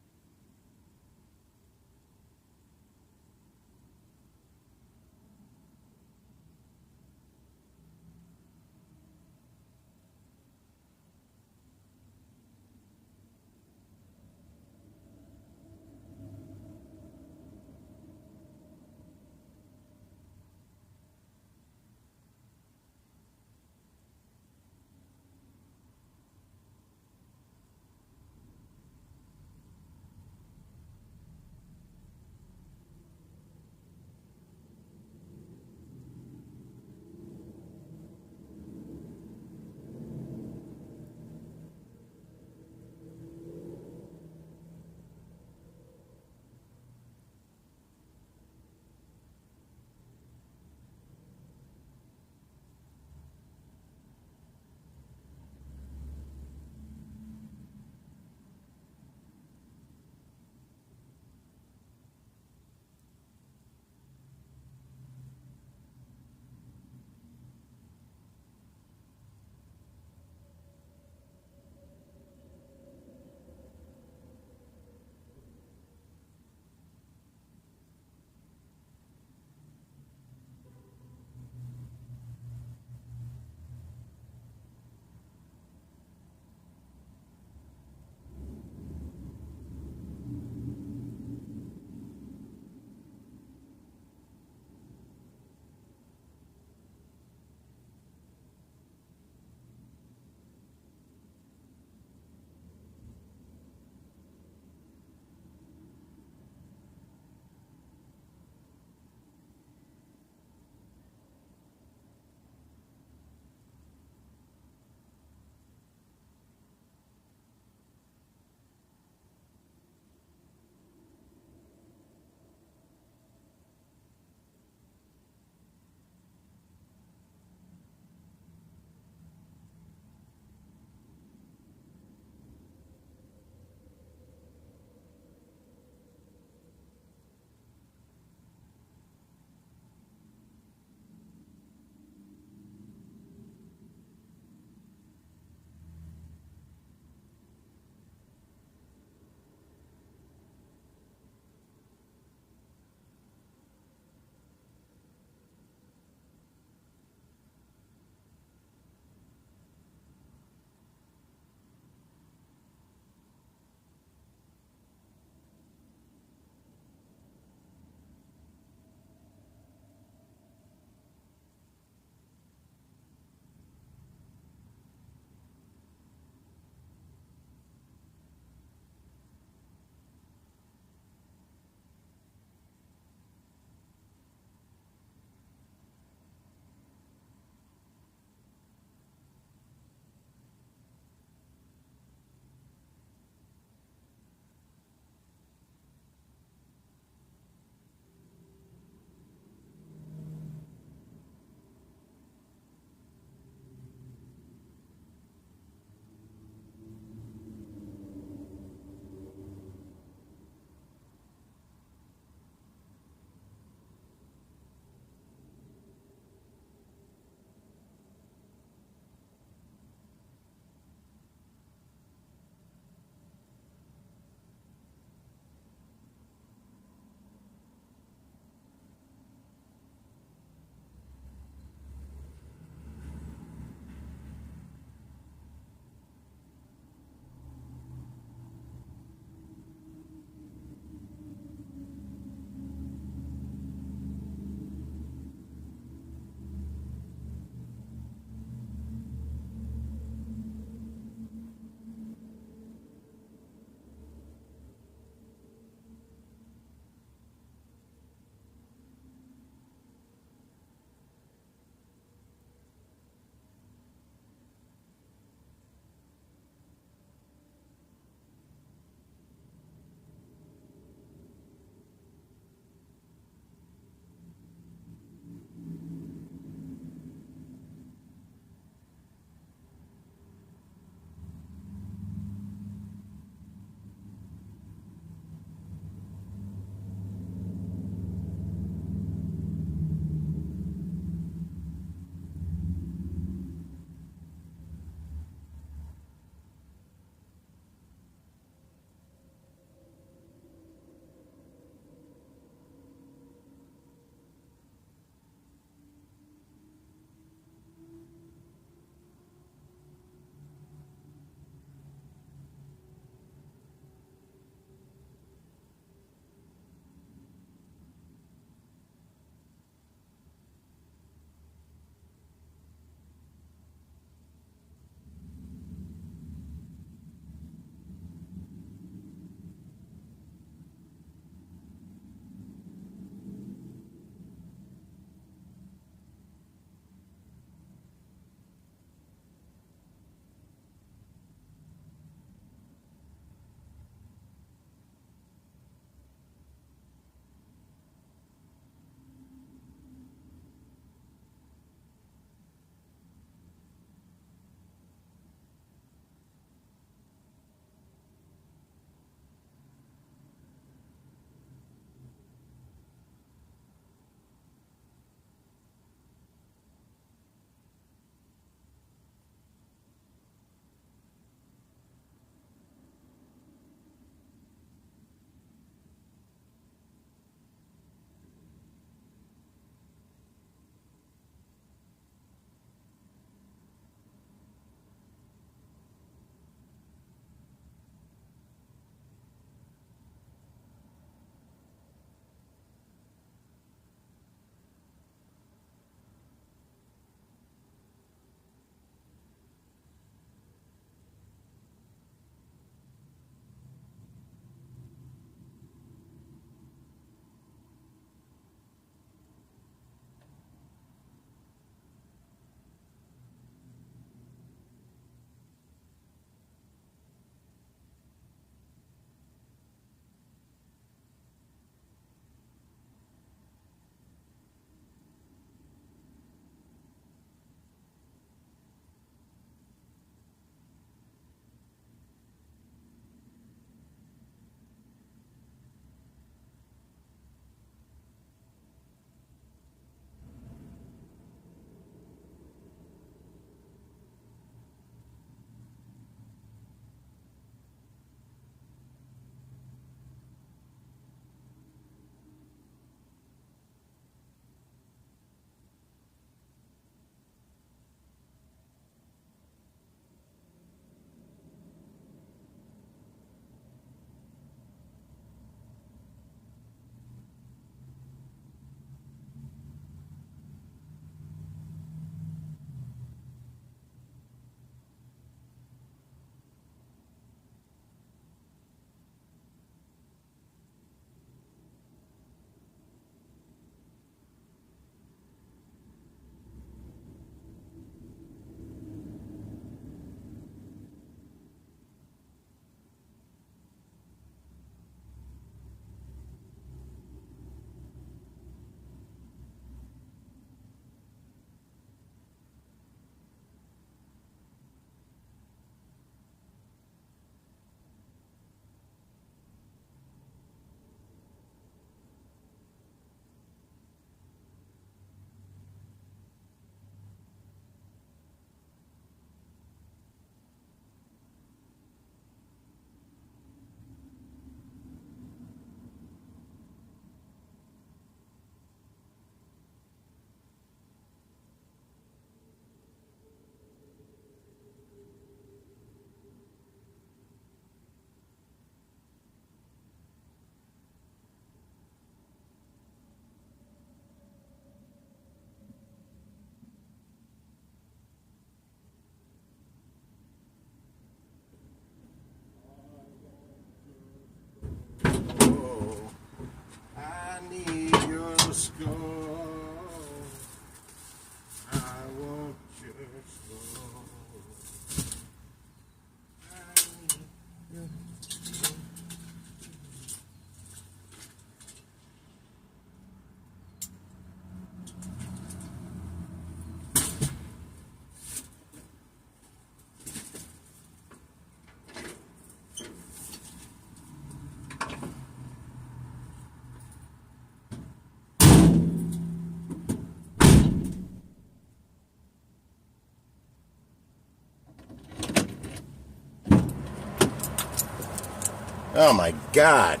Oh my God.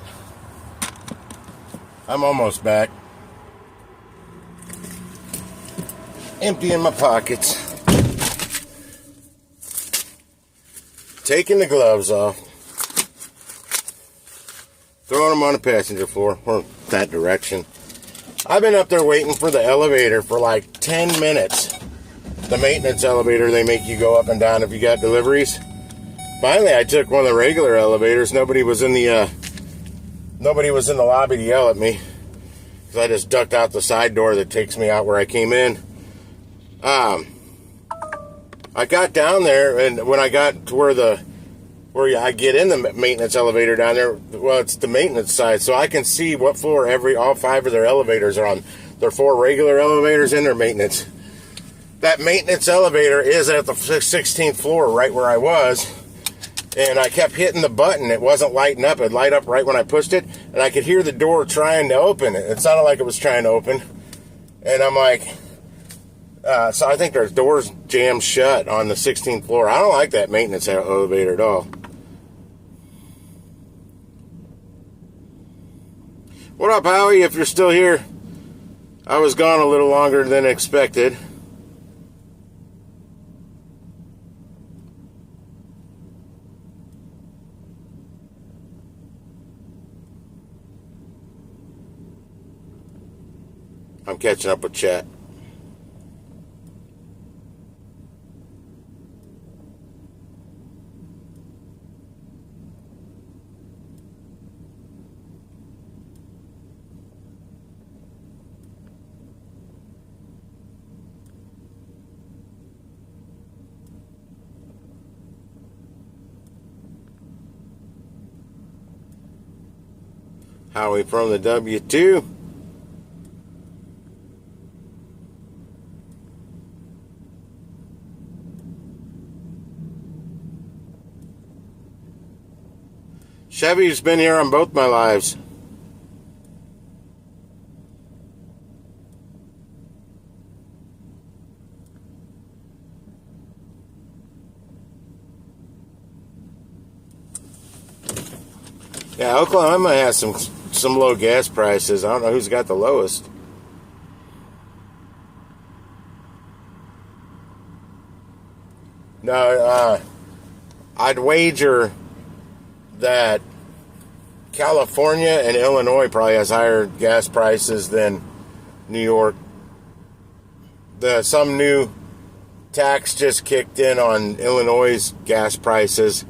I'm almost back. Emptying my pockets. Taking the gloves off. Throwing them on the passenger floor, or that direction. I've been up there waiting for the elevator for like 10 minutes. The maintenance elevator, they make you go up and down if you got deliveries. Finally, I took one of the regular elevators. Nobody was in the lobby to yell at me, because I just ducked out the side door that takes me out where I came in. I got down there, and when I got to where I get in the maintenance elevator down there, well, it's the maintenance side, so I can see what floor all 5 of their elevators are on. There are 4 regular elevators and their maintenance. That maintenance elevator is at the 16th floor, right where I was, and I kept hitting the button. It wasn't lighting up. It'd light up right when I pushed it, and I could hear the door trying to open. It sounded like it was trying to open, and I'm like, so I think there's doors jammed shut on the 16th floor. I don't like that maintenance elevator at all. What up, Howie, if you're still here? I was gone a little longer than expected. I'm catching up with chat. Howie from the W2. Chevy's been here on both my lives. Yeah, Oklahoma has some low gas prices. I don't know who's got the lowest. No, I'd wager that California and Illinois probably has higher gas prices than New York. Some new tax just kicked in on Illinois' gas prices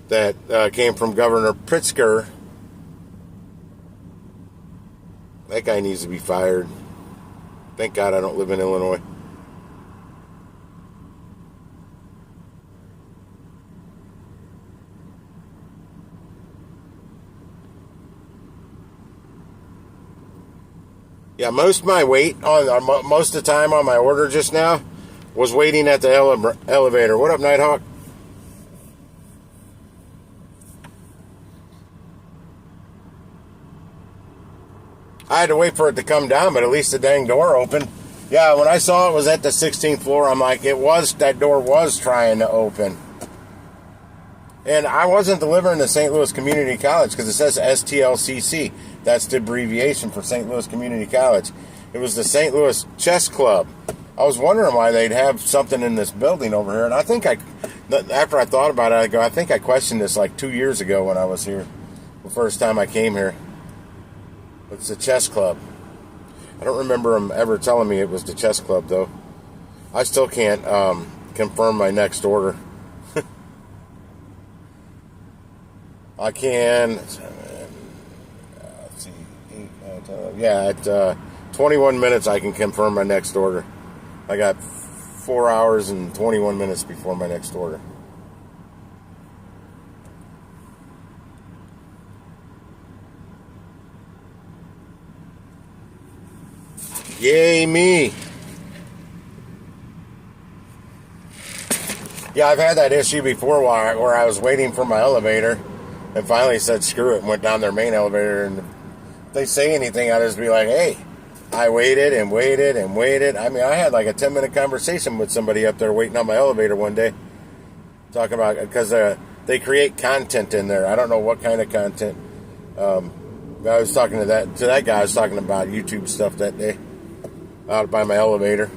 that came from Governor Pritzker. That guy needs to be fired. Thank God I don't live in Illinois. Yeah, most of my wait most of the time on my order just now was waiting at the elevator. What up, Nighthawk? I had to wait for it to come down, but at least the dang door opened. Yeah, when I saw it was at the 16th floor, I'm like, that door was trying to open. And I wasn't delivering to St. Louis Community College because it says STLCC. That's the abbreviation for St. Louis Community College. It was the St. Louis Chess Club. I was wondering why they'd have something in this building over here. And I think after I thought about it, I think I questioned this like 2 years ago when I was here. The first time I came here. It's the Chess Club. I don't remember them ever telling me it was the Chess Club, though. I still can't confirm my next order. I can. Let's see. Yeah, at 21 minutes I can confirm my next order. I got 4 hours and 21 minutes before my next order. Yay me. Yeah, I've had that issue before where I was waiting for my elevator and finally said screw it and went down their main elevator, and if they say anything, I'll just be like, hey, I waited and waited and waited. I mean, I had like a 10-minute conversation with somebody up there waiting on my elevator one day, talking about, because they create content in there. I don't know what kind of content. I was talking to that guy. I was talking about YouTube stuff that day out by my elevator.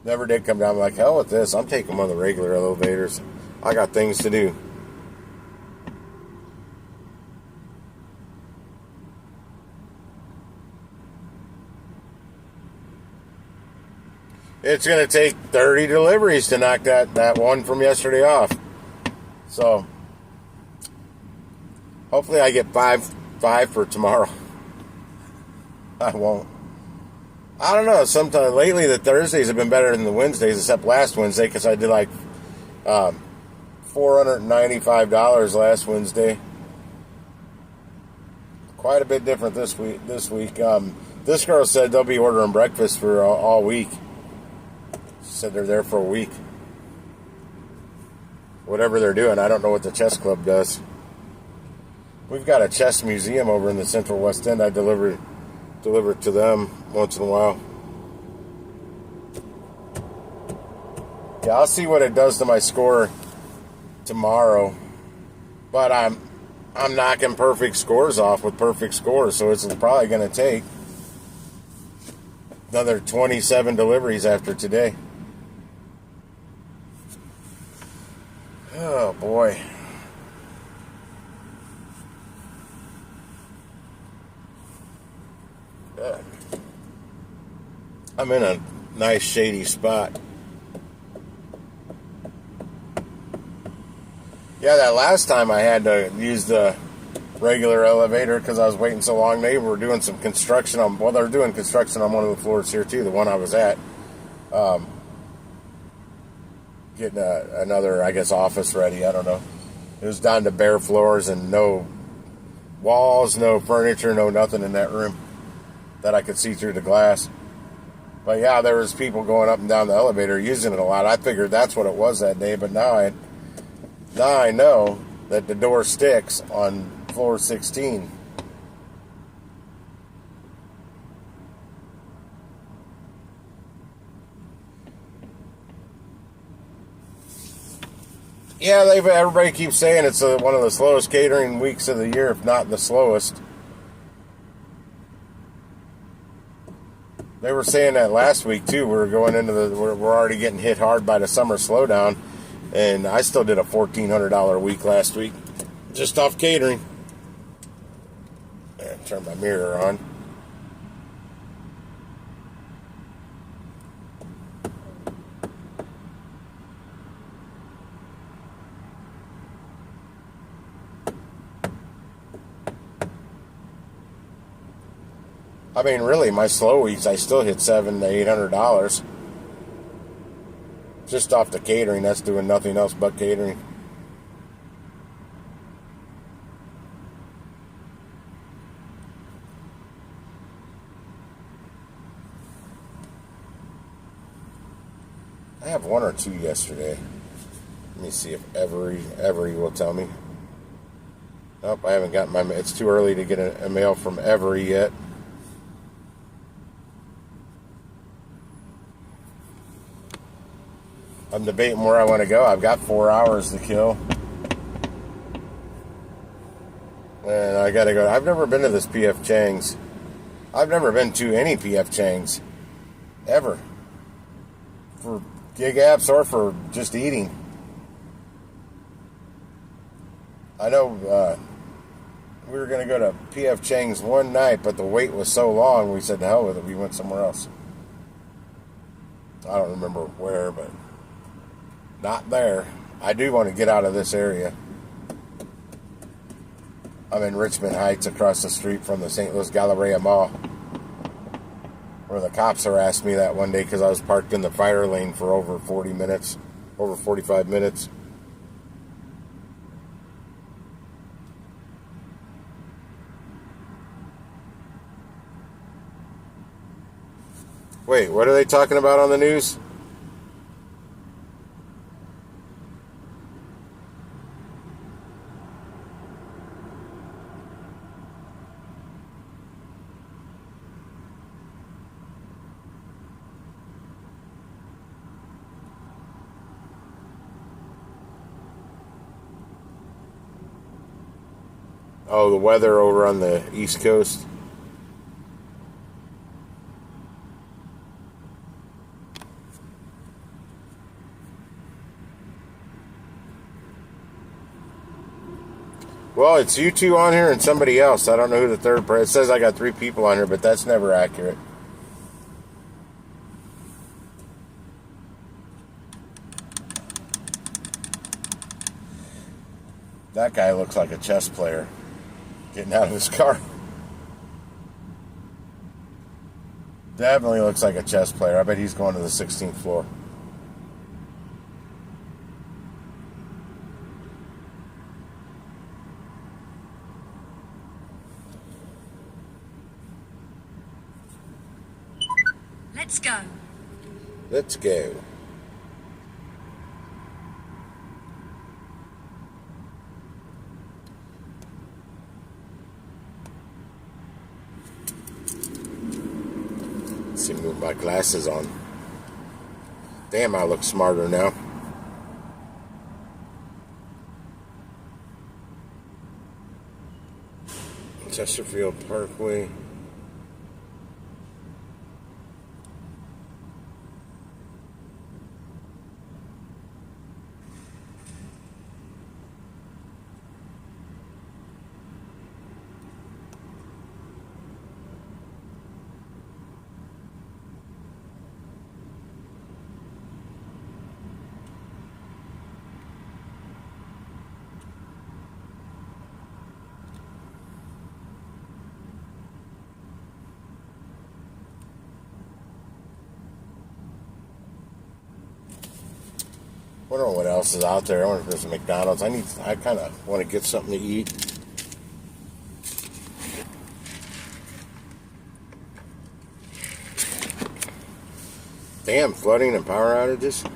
Never did come down. I'm like, hell with this. I'm taking one of the regular elevators. I got things to do. It's going to take 30 deliveries to knock that one from yesterday off. So, hopefully I get five for tomorrow. I won't. I don't know. Sometimes lately the Thursdays have been better than the Wednesdays, except last Wednesday because I did like $495 last Wednesday. Quite a bit different this week. This girl said they'll be ordering breakfast for all week. She said they're there for a week. Whatever they're doing, I don't know what the chess club does. We've got a chess museum over in the Central West End. I deliver it to them once in a while. Yeah, I'll see what it does to my score tomorrow. But I'm knocking perfect scores off with perfect scores, so it's probably going to take another 27 deliveries after today. Oh boy. I'm in a nice shady spot. Yeah, that last time I had to use the regular elevator because I was waiting so long. They were doing some construction on, well, they were doing construction on one of the floors here too, the one I was at. Getting another, I guess, office ready. I don't know. It was down to bare floors and no walls, no furniture, no nothing in that room that I could see through the glass. But yeah, there was people going up and down the elevator using it a lot. I figured that's what it was that day, but now I know that the door sticks on floor 16. Yeah, everybody keeps saying it's one of the slowest catering weeks of the year, if not the slowest. They were saying that last week too. We're already getting hit hard by the summer slowdown, and I still did a $1,400 week last week, just off catering. Turn my mirror on. I mean, really, my slow weeks, I still hit $700 to $800 just off the catering. That's doing nothing else but catering. I have one or two yesterday. Let me see if Every will tell me. Nope, I haven't gotten my. It's too early to get a mail from Every yet. I'm debating where I want to go. I've got 4 hours to kill. And I got to go. I've never been to this P.F. Chang's. I've never been to any P.F. Chang's. Ever. For gig apps or for just eating. I know we were going to go to P.F. Chang's one night, but the wait was so long, we said, the hell with it. We went somewhere else. I don't remember where, but not there. I do want to get out of this area. I'm in Richmond Heights across the street from the St. Louis Galleria Mall, where the cops harassed me that one day because I was parked in the fire lane for over 45 minutes. Wait, what are they talking about on the news? Oh, the weather over on the East Coast. Well, it's you two on here and somebody else. I don't know who the third person. It says I got 3 people on here, but that's never accurate. That guy looks like a chess player getting out of his car. Definitely looks like a chess player. I bet he's going to the 16th floor. Let's go. Let's go. Let's see, move my glasses on. Damn, I look smarter now. Chesterfield Parkway. I wonder what else is out there. I wonder if there's a McDonald's. I kind of want to get something to eat. Damn, flooding and power outages.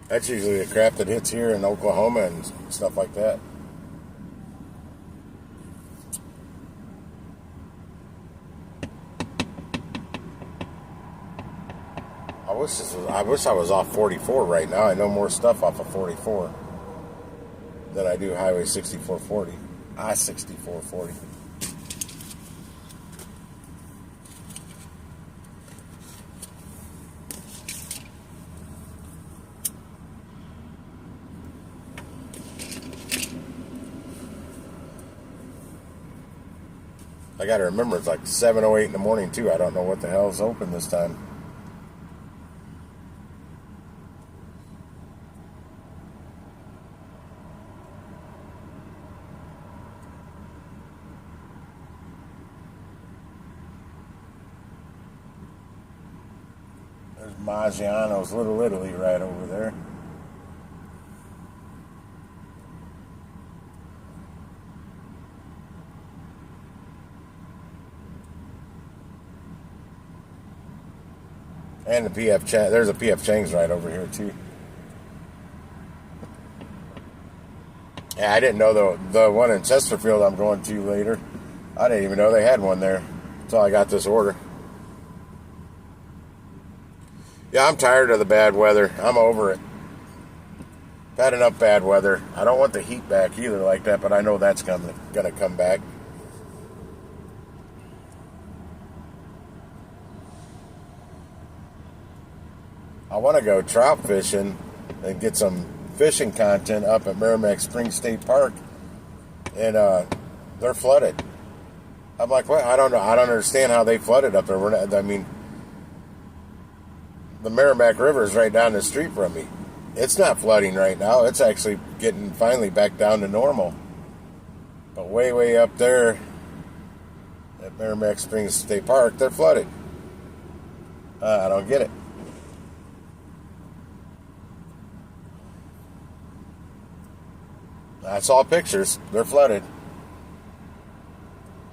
That's usually the crap that hits here in Oklahoma and stuff like that. I wish I was off 44 right now. I know more stuff off of 44 than I do Highway 6440. I-6440. I gotta remember it's like 7:08 in the morning too. I don't know what the hell's open this time. There's Maggiano's Little Italy right over there. And the PF Chang, there's a PF Chang's right over here too. Yeah, I didn't know the one in Chesterfield I'm going to later. I didn't even know they had one there until I got this order. Yeah, I'm tired of the bad weather. I'm over it. I've had enough bad weather. I don't want the heat back either like that, but I know that's gonna come back. I want to go trout fishing and get some fishing content up at Merrimack Springs State Park, and they're flooded. I'm like, what? I don't know. I don't understand how they flooded up there. I mean, the Merrimack River is right down the street from me. It's not flooding right now. It's actually getting finally back down to normal. But way, way up there at Merrimack Springs State Park, they're flooded. I don't get it. I saw pictures. They're flooded.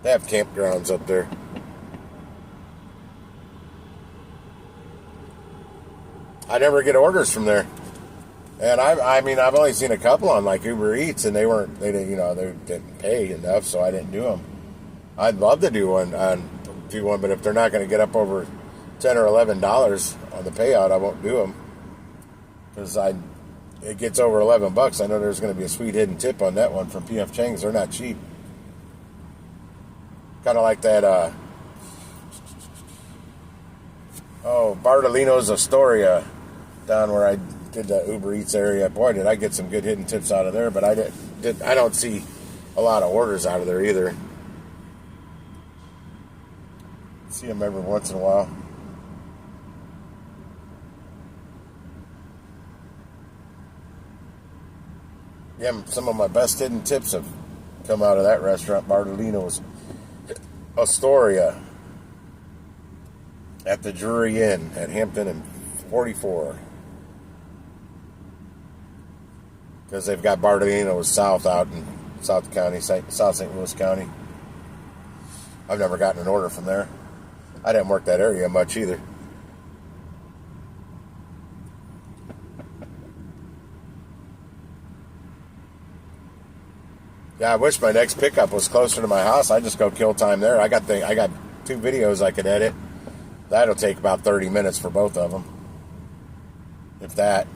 They have campgrounds up there. I never get orders from there. And I mean, I've only seen a couple on like Uber Eats, and they didn't pay enough, so I didn't do them. I'd love to do one, but if they're not going to get up over $10 or $11 on the payout, I won't do them because I it gets over $11, I know there's going to be a sweet hidden tip on that one from P.F. Chang's. They're not cheap. Kind of like that, Bartolino's Astoria down where I did the Uber Eats area. Boy, did I get some good hidden tips out of there, but I don't see a lot of orders out of there either. See them every once in a while. Yeah, some of my best hidden tips have come out of that restaurant, Bartolino's Astoria, at the Drury Inn at Hampton and 44. Because they've got Bartolino's South out in South County, South St. Louis County. I've never gotten an order from there. I didn't work that area much either. Yeah, I wish my next pickup was closer to my house. I just go kill time there. I got 2 videos I could edit. That'll take about 30 minutes for both of them, if that.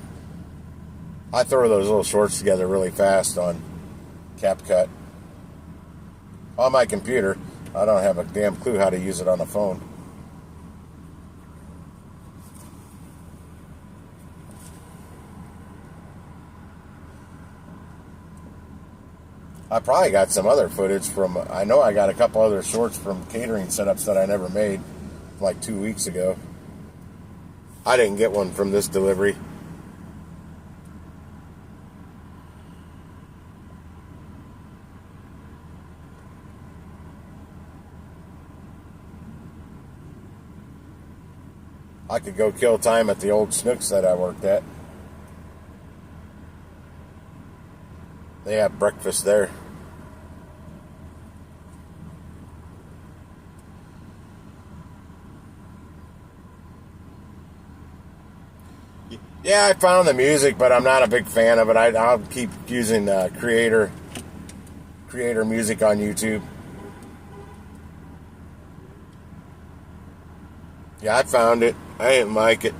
I throw those little shorts together really fast on CapCut. On my computer. I don't have a damn clue how to use it on the phone. I probably got some other footage from, I know I got a couple other shorts from catering setups that I never made like 2 weeks ago. I didn't get one from this delivery. I could go kill time at the old Snooks that I worked at. They have breakfast there. Yeah, I found the music, but I'm not a big fan of it. I'll keep using creator music on YouTube. Yeah, I found it. I didn't like it.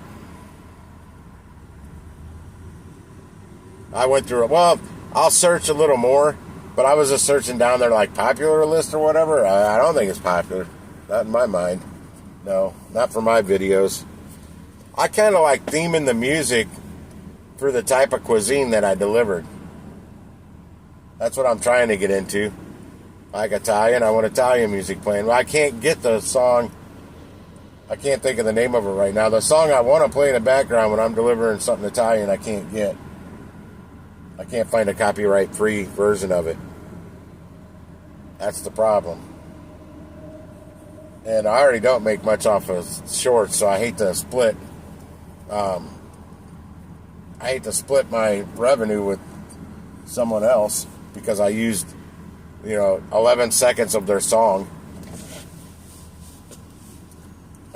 I went through it. Well, I'll search a little more, but I was just searching down there like popular list or whatever. I don't think it's popular. Not in my mind. No, not for my videos. I kind of like theming the music for the type of cuisine that I delivered. That's what I'm trying to get into. Like Italian, I want Italian music playing. Well, I can't get the song. I can't think of the name of it right now. The song I want to play in the background when I'm delivering something Italian, I can't get. I can't find a copyright-free version of it. That's the problem. And I already don't make much off of shorts, so I hate to split. I hate to split my revenue with someone else because I used, 11 seconds of their song.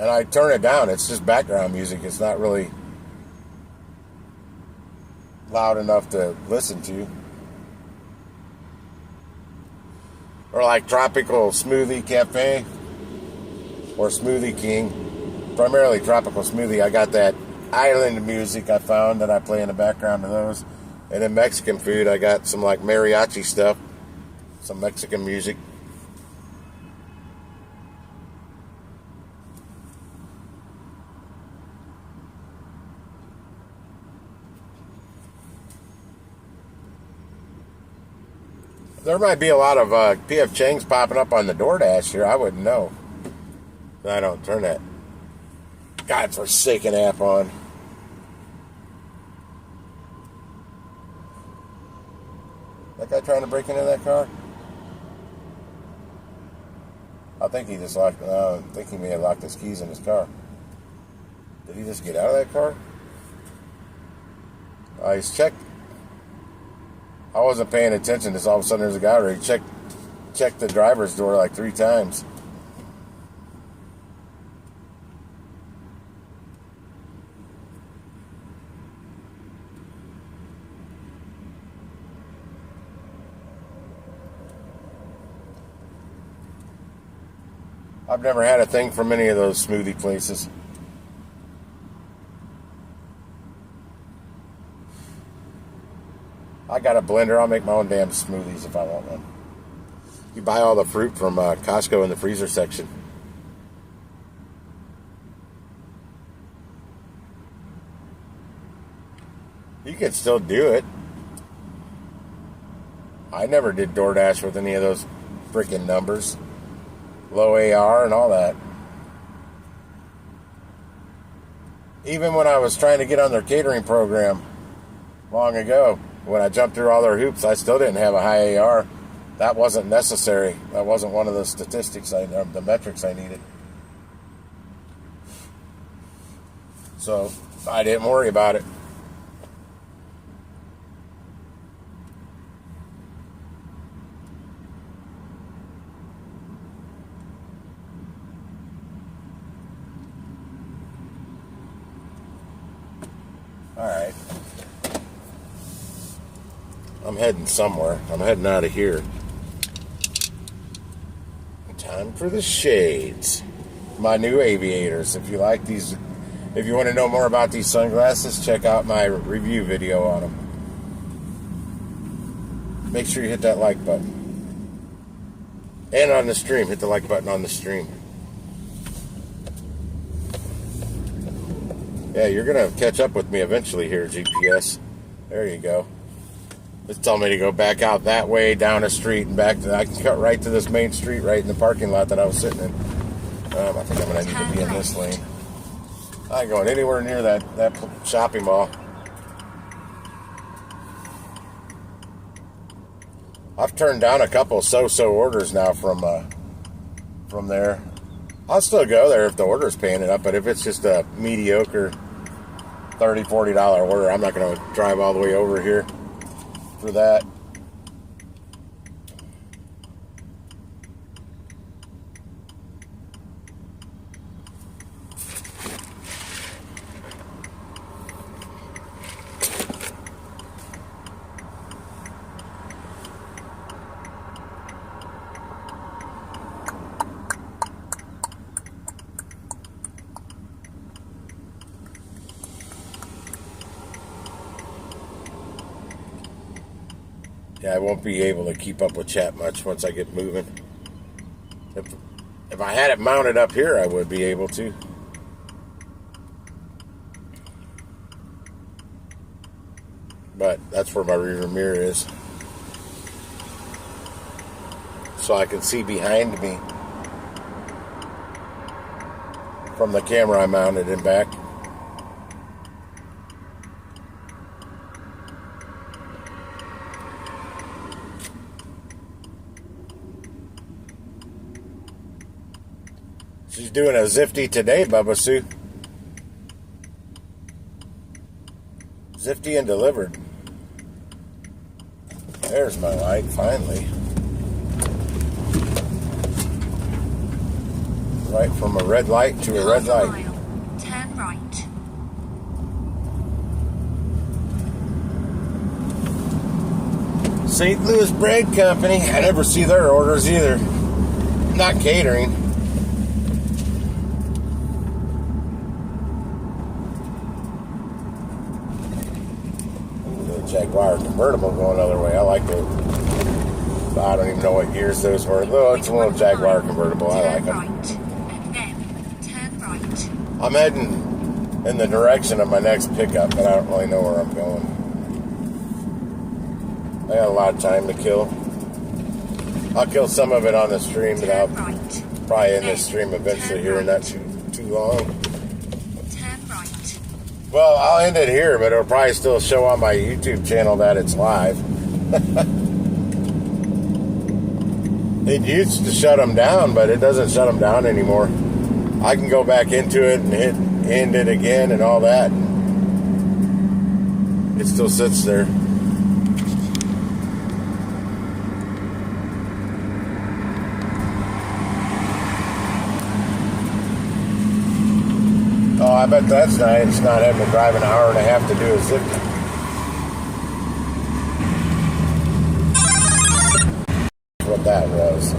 And I turn it down. It's just background music. It's not really loud enough to listen to. Or like Tropical Smoothie Cafe or Smoothie King. Primarily Tropical Smoothie. I got that island music I found that I play in the background of those. And then Mexican food, I got some like mariachi stuff. Some Mexican music. There might be a lot of P.F. Chang's popping up on the DoorDash here. I wouldn't know. I don't turn that godforsaken app on. That guy trying to break into that car? I think he just locked. I think he may have locked his keys in his car. Did he just get out of that car? He's checked. I wasn't paying attention. Just all of a sudden there's a guy where he checked the driver's door like 3 times. I've never had a thing from any of those smoothie places. I got a blender. I'll make my own damn smoothies if I want one. You buy all the fruit from Costco in the freezer section. You can still do it. I never did DoorDash with any of those freaking numbers. Low AR and all that. Even when I was trying to get on their catering program long ago, when I jumped through all their hoops, I still didn't have a high AR. That wasn't necessary. That wasn't one of the statistics, the metrics I needed. So I didn't worry about it. All right. I'm heading somewhere. I'm heading out of here. Time for the shades. My new aviators. If you like these, if you want to know more about these sunglasses, check out my review video on them. Make sure you hit that like button. And on the stream, hit the like button on the stream. Yeah, you're going to catch up with me eventually here, GPS. There you go. It's telling me to go back out that way, down a street, and back to... I can cut right to this main street right in the parking lot that I was sitting in. I think I'm going to need to be in this lane. I ain't going anywhere near that shopping mall. I've turned down a couple so-so orders now from there. I'll still go there if the order's paying it up, but if it's just a mediocre $30, $40 order, I'm not going to drive all the way over here for that. Yeah, I won't be able to keep up with chat much once I get moving. If I had it mounted up here, I would be able to. But that's where my rear mirror is. So I can see behind me from the camera I mounted in back. She's doing a Zifty today, Bubba Sue. Zifty and delivered. There's my light, finally. Right from a red light to a red light. Turn right. St. Louis Bread Company. I never see their orders either. Not catering. Jaguar convertible going the other way. I like it. I don't even know what years those were. Oh, it's a little Jaguar convertible. I like them. Right. And then turn right. I'm heading in the direction of my next pickup, but I don't really know where I'm going. I got a lot of time to kill. I'll kill some of it on the stream, but I'll probably end this stream eventually here, not too long. Well, I'll end it here, but it'll probably still show on my YouTube channel that it's live. It used to shut them down, but it doesn't shut them down anymore. I can go back into it and hit end it again and all that. It still sits there. Oh, I bet that's nice, not having to drive an hour and a half to do a Zifty. What that was.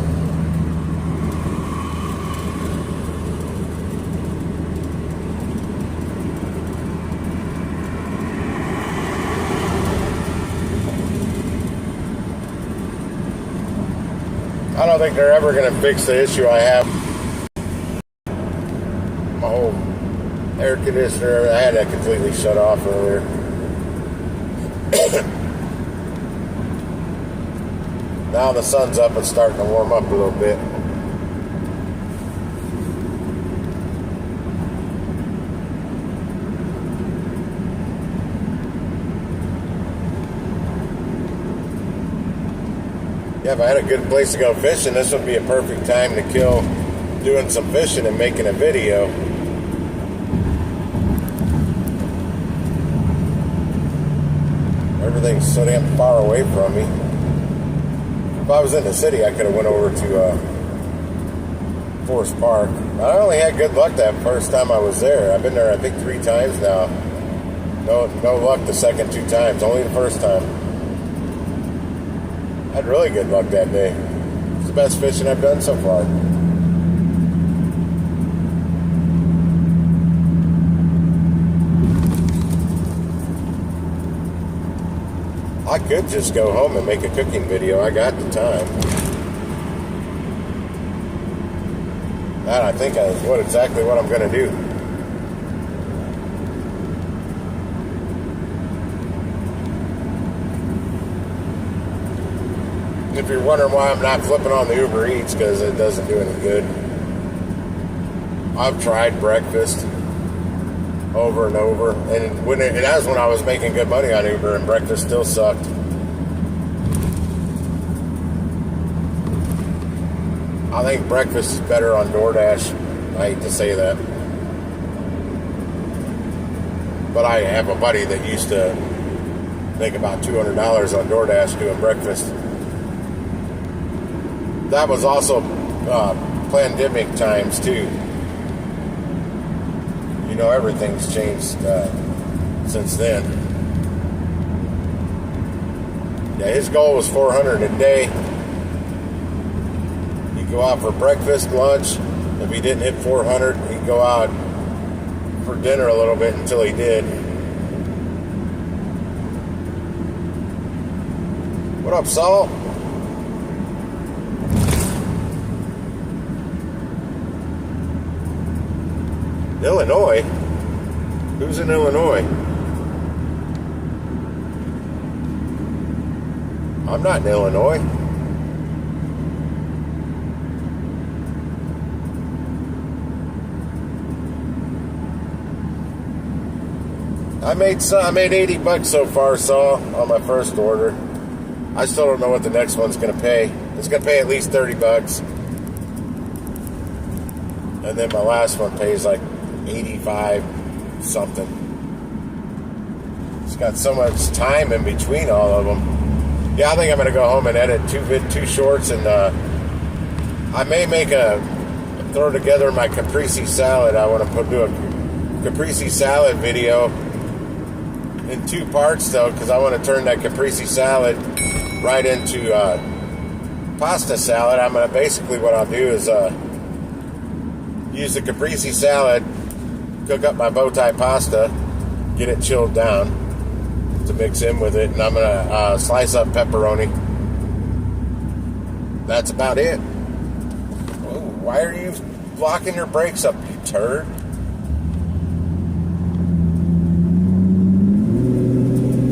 think they're ever going to fix the issue I have. My whole air conditioner, I had that completely shut off earlier. Now the sun's up, it's starting to warm up a little bit. Yeah, if I had a good place to go fishing, this would be a perfect time to kill doing some fishing and making a video. Everything's so damn far away from me. If I was in the city, I could have went over to Forest Park. I only had good luck that first time I was there. I've been there, I think, 3 times now. No luck the second 2 times, only the first time. I had really good luck that day. It's the best fishing I've done so far. I could just go home and make a cooking video. I got the time. That I think is exactly what I'm going to do. If you're wondering why I'm not flipping on the Uber Eats, because it doesn't do any good. I've tried breakfast over and over, and that was when I was making good money on Uber, and breakfast still sucked. I think breakfast is better on DoorDash. I hate to say that, but I have a buddy that used to make about $200 on DoorDash doing breakfast. That was also pandemic times too. You know, everything's changed since then. Yeah, his goal was $400 a day. He'd go out for breakfast, lunch. If he didn't hit $400, he'd go out for dinner a little bit until he did. What up, Saul? Illinois? Who's in Illinois? I'm not in Illinois. I made 80 bucks so far, Saul, on my first order. I still don't know what the next one's going to pay. It's going to pay at least 30 bucks. And then my last one pays like 85 something. It's got so much time in between all of them. Yeah, I think I'm going to go home and edit two shorts, and I may throw together my caprese salad. I want to do a caprese salad video in 2 parts though, because I want to turn that caprese salad right into pasta salad. I'm going to basically, what I'll do is use the caprese salad, cook up my bow tie pasta, get it chilled down to mix in with it, and I'm gonna slice up pepperoni. That's about it. Whoa, why are you blocking your brakes up, you turd?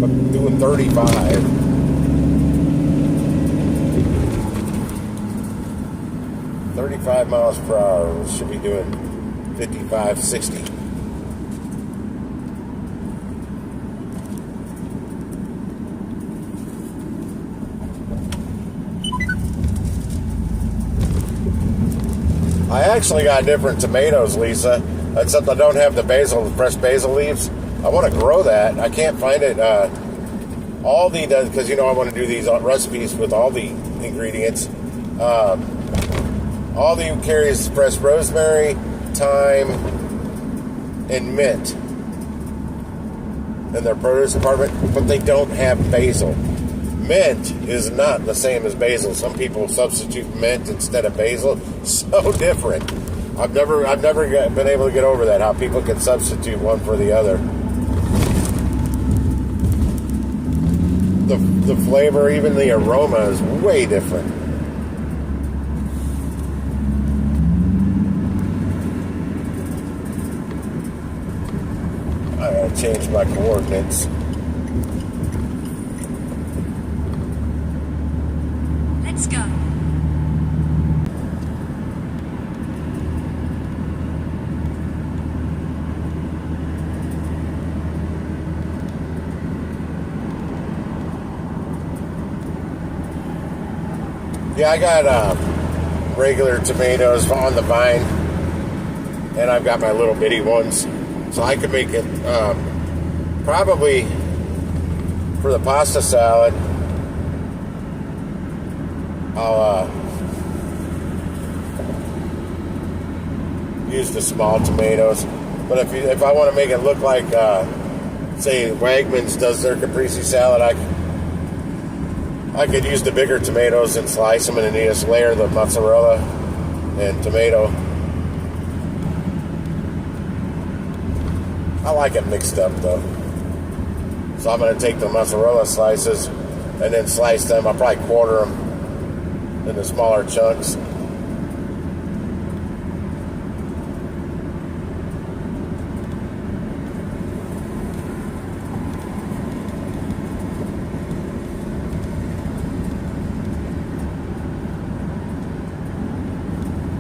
I'm doing 35. miles per hour. Should be doing 55, 60. I actually got different tomatoes, Lisa, except I don't have the fresh basil leaves. I want to grow that. I can't find it. Aldi does, because I want to do these recipes with all the ingredients. Aldi carries fresh rosemary, thyme, and mint in their produce department, but they don't have basil. Mint is not the same as basil. Some people substitute mint instead of basil. So different. I've never been able to get over that, how people can substitute one for the other. The flavor, even the aroma, is way different. gonna change my coordinates. Let's go. Yeah, I got regular tomatoes on the vine, and I've got my little bitty ones, so I could make it probably for the pasta salad. I'll use the small tomatoes, but if I want to make it look like say Wegmans does their caprese salad, I could use the bigger tomatoes and slice them, and then just layer the mozzarella and tomato. I like it mixed up though. So I'm going to take the mozzarella slices and then slice them. I'll probably quarter them into smaller chunks.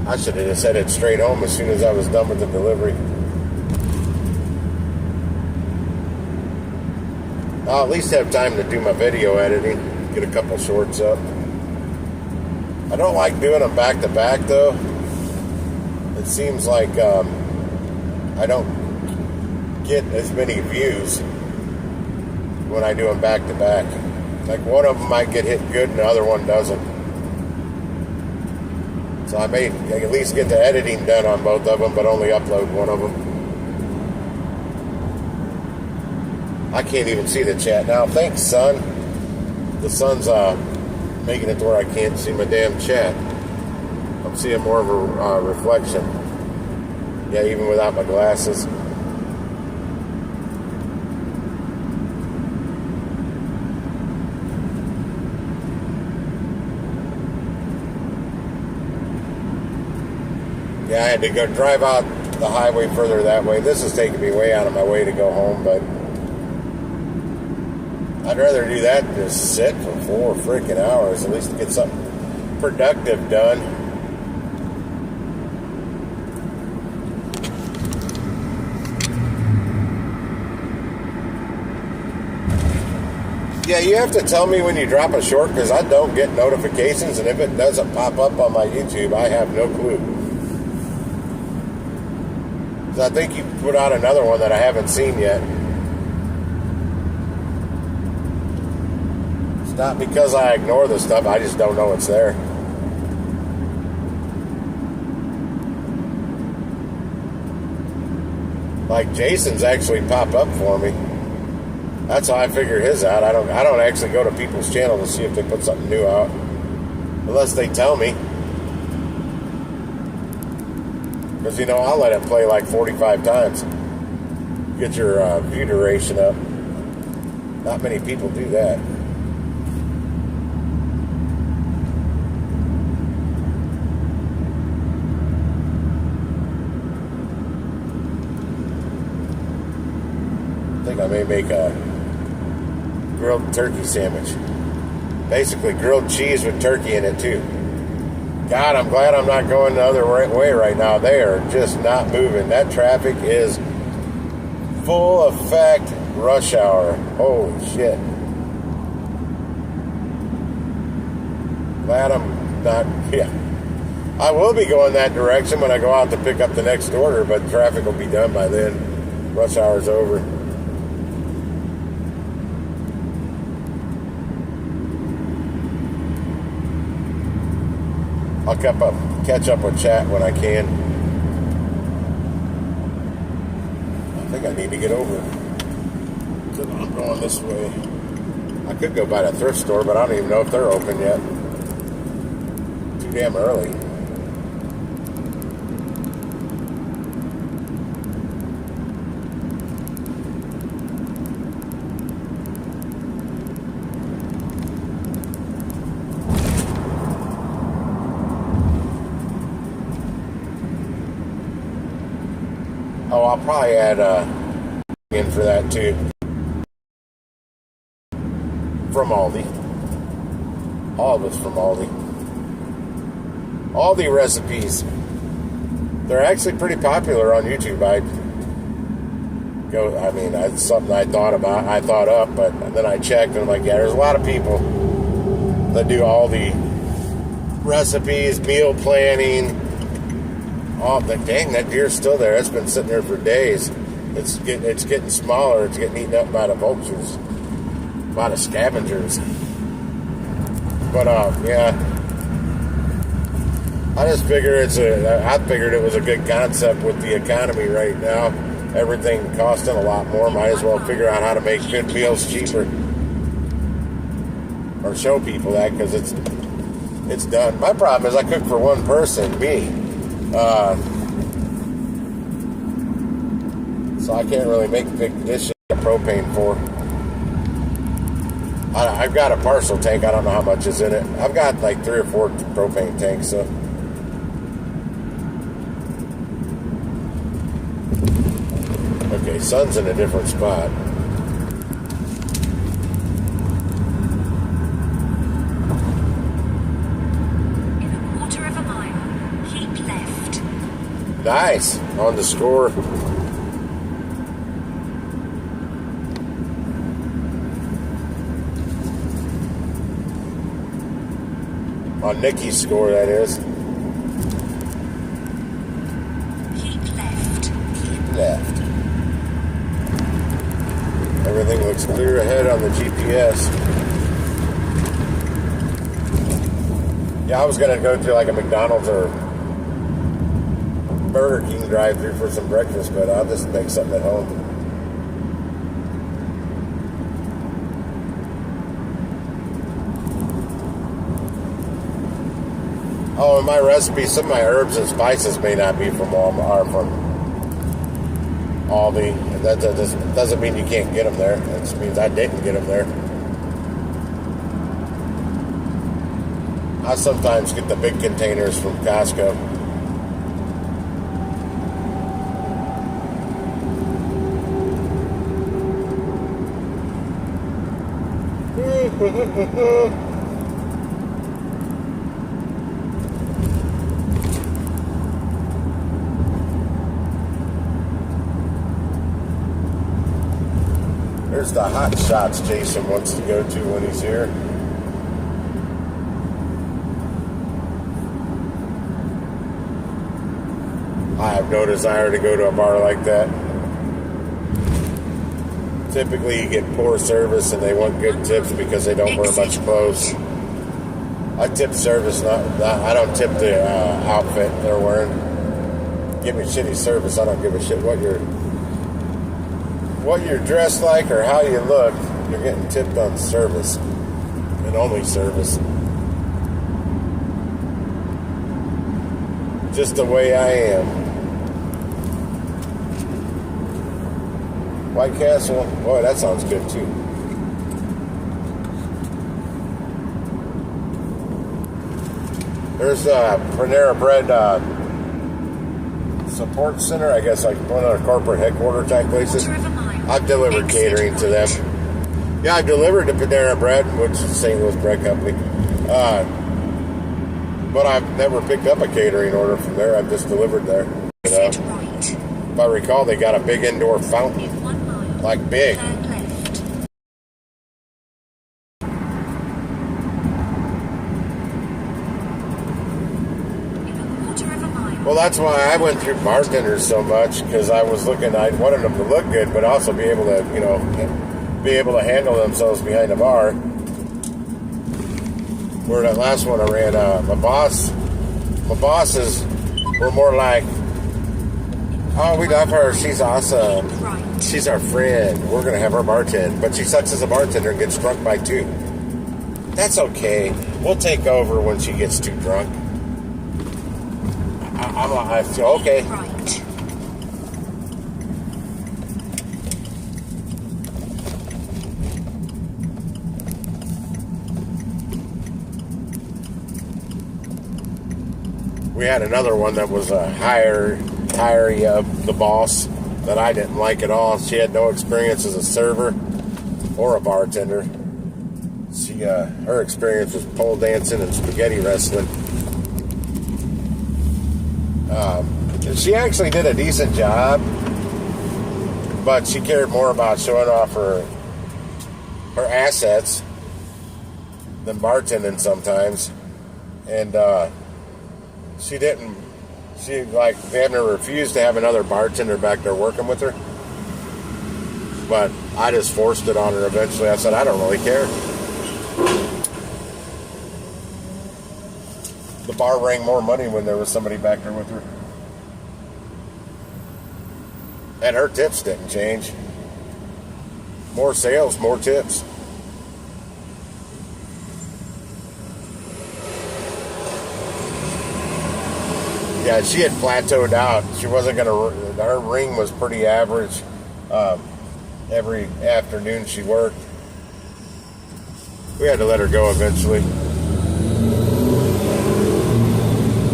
I should have just headed straight home as soon as I was done with the delivery. I'll at least have time to do my video editing, get a couple shorts up. I don't like doing them back to back though. It seems like I don't get as many views when I do them back to back. Like one of them might get hit good and the other one doesn't. So I may at least get the editing done on both of them, but only upload one of them. I can't even see the chat now. Thanks, son. The sun's making it to where I can't see my damn chat. I'm seeing more of a reflection. Yeah, even without my glasses. Yeah, I had to go drive out the highway further that way. This is taking me way out of my way to go home, but I'd rather do that than just sit for 4 freaking hours, at least to get something productive done. Yeah, you have to tell me when you drop a short, because I don't get notifications, and if it doesn't pop up on my YouTube, I have no clue. I think you put out another one that I haven't seen yet. It's not because I ignore the stuff, I just don't know it's there. Like Jason's actually pop up for me. That's how I figure his out. I don't actually go to people's channel to see if they put something new out, unless they tell me. Because, you know, I'll let it play like 45 times. Get your view duration up. Not many people do that. I think I may make a grilled turkey sandwich. Basically grilled cheese with turkey in it too. God, I'm glad I'm not going the other way right now. They are just not moving. That traffic is full effect rush hour. Holy shit. Glad I'm not, yeah. I will be going that direction when I go out to pick up the next order, but traffic will be done by then. Rush hour's over. I'll catch up with chat when I can. I think I need to get over. I'm going this way. I could go by the thrift store, but I don't even know if they're open yet. Too damn early. Oh, I'll probably add in for that too. From Aldi. All of it's from Aldi. Aldi recipes. They're actually pretty popular on YouTube. It's something I thought up, but then I checked and I'm like, yeah, there's a lot of people that do Aldi recipes, meal planning. Oh, dang, that deer's still there. It's been sitting there for days. It's getting smaller. It's getting eaten up by the vultures, by the scavengers. But yeah, I figured it was a good concept with the economy right now. Everything costing a lot more. Might as well figure out how to make good meals cheaper, or show people that, because it's done. My problem is I cook for one person, me. So I can't really make big dishes of propane for. I've got a parcel tank. I don't know how much is in it. I've got like 3 or 4 propane tanks. So okay, sun's in a different spot. In a quarter of a mile, keep left. Nice on the score. On Nikki's score, that is. Keep left. Keep left. Everything looks clear ahead on the GPS. Yeah, I was going to go to like a McDonald's or Burger King drive-thru for some breakfast, but I'll just make something at home. Oh, and my recipe, some of my herbs and spices may not be from Walmart, or from Aldi. That doesn't mean you can't get them there. It just means I didn't get them there. I sometimes get the big containers from Costco. There's the hot shots Jason wants to go to when he's here. I have no desire to go to a bar like that. Typically you get poor service and they want good tips because they don't wear much clothes. I tip service, I don't tip the outfit they're wearing. Give me shitty service, I don't give a shit what you're dressed like or how you look. You're getting tipped on service, and only service. Just the way I am. White Castle, boy, that sounds good too. There's a Panera Bread support center, I guess, like one of the corporate headquarter type places. I've delivered catering to them. Yeah, I've delivered to Panera Bread, which is St. Louis bread company. But I've never picked up a catering order from there. I've just delivered there. You know? If I recall, they got a big indoor fountain. Like big. Well, that's why I went through bartenders so much, because I wanted them to look good, but also be able to, be able to handle themselves behind the bar. Where that last one I ran, my bosses were more like, oh, we love her, she's awesome, she's our friend, we're going to have her bartend, but she sucks as a bartender and gets drunk by 2. That's okay, we'll take over when she gets too drunk. I feel okay. We had another one that was a higher of the boss that I didn't like at all. She had no experience as a server or a bartender. Her experience was pole dancing and spaghetti wrestling. She actually did a decent job, but she cared more about showing off her assets than bartending sometimes. And she Vanna refused to have another bartender back there working with her. But I just forced it on her eventually. I said, I don't really care. The bar rang more money when there was somebody back there with her. And her tips didn't change. More sales, more tips. Yeah, she had plateaued out. She wasn't going to... Her ring was pretty average. Every afternoon she worked. We had to let her go eventually.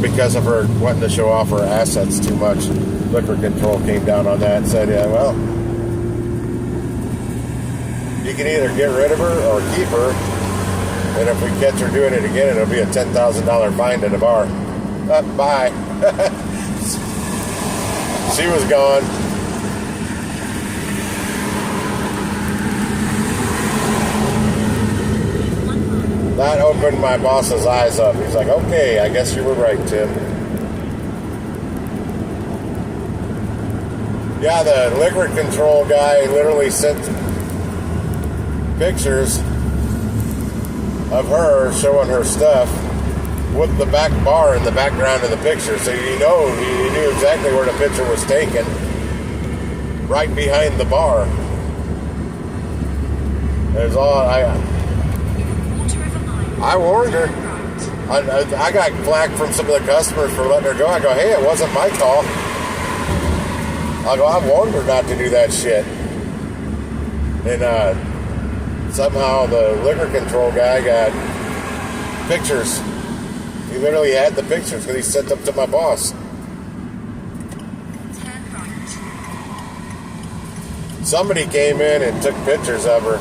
Because of her wanting to show off her assets too much. Liquor control came down on that and said, yeah, well, you can either get rid of her or keep her. And if we catch her doing it again, it'll be a $10,000 fine at the bar. Bye. She was gone. That opened my boss's eyes up. He's like, okay, I guess you were right, Tim. Yeah, the liquor control guy literally sent pictures of her showing her stuff with the back bar in the background of the picture. So you knew exactly where the picture was taken. Right behind the bar. There's all I warned her. I got flack from some of the customers for letting her go. I go, hey, it wasn't my call. I go, I warned her not to do that shit. And somehow the liquor control guy got pictures. He literally had the pictures because he sent them to my boss. Somebody came in and took pictures of her.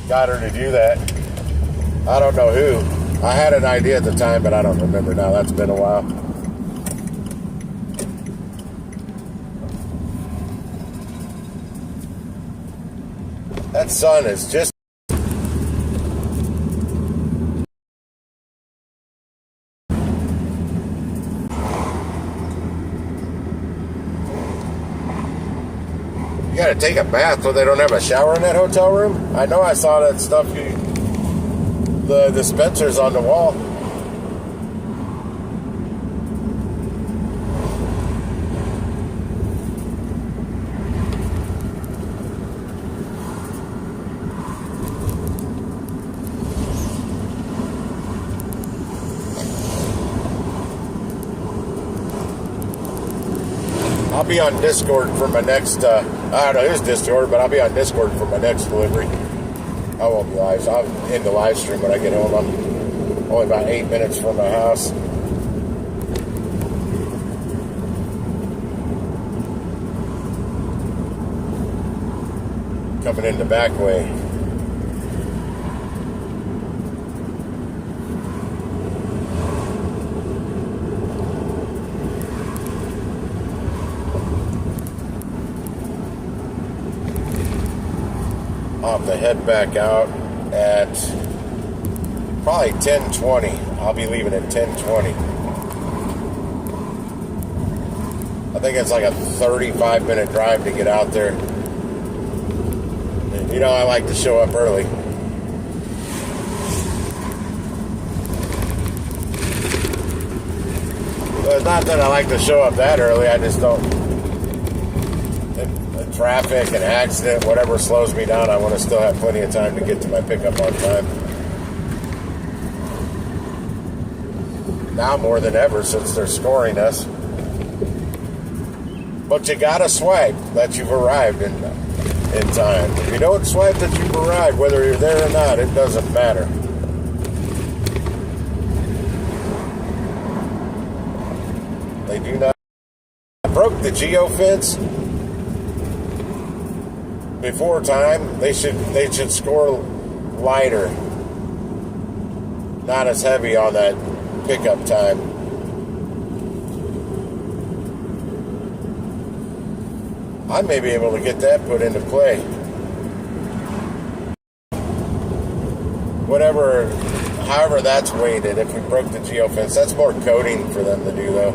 Got her to do that. I don't know who. I had an idea at the time, but I don't remember now. That's been a while. That sun is just... You gotta take a bath so they don't have a shower in that hotel room? I know I saw that stuff, the dispensers on the wall. I'll be on Discord for my next, I don't know who's Discord, but I'll be on Discord for my next delivery. I won't be live. I'm in the live stream when I get home. I'm only about 8 minutes from my house. Coming in the back way. I'll have to head back out at probably 10:20. I'll be leaving at 10:20. I think it's like a 35-minute drive to get out there. You know, I like to show up early. Well, it's not that I like to show up that early. I just don't. Traffic and accident, whatever slows me down, I want to still have plenty of time to get to my pickup on time. Now more than ever, since they're scoring us. But you gotta swipe that you've arrived in time. If you don't swipe that you've arrived, whether you're there or not, it doesn't matter. They do not. I broke the geofence. before time, they should score lighter, not as heavy on that pickup time. I may be able to get that put into play. However that's weighted, if we broke the geofence, that's more coding for them to do though.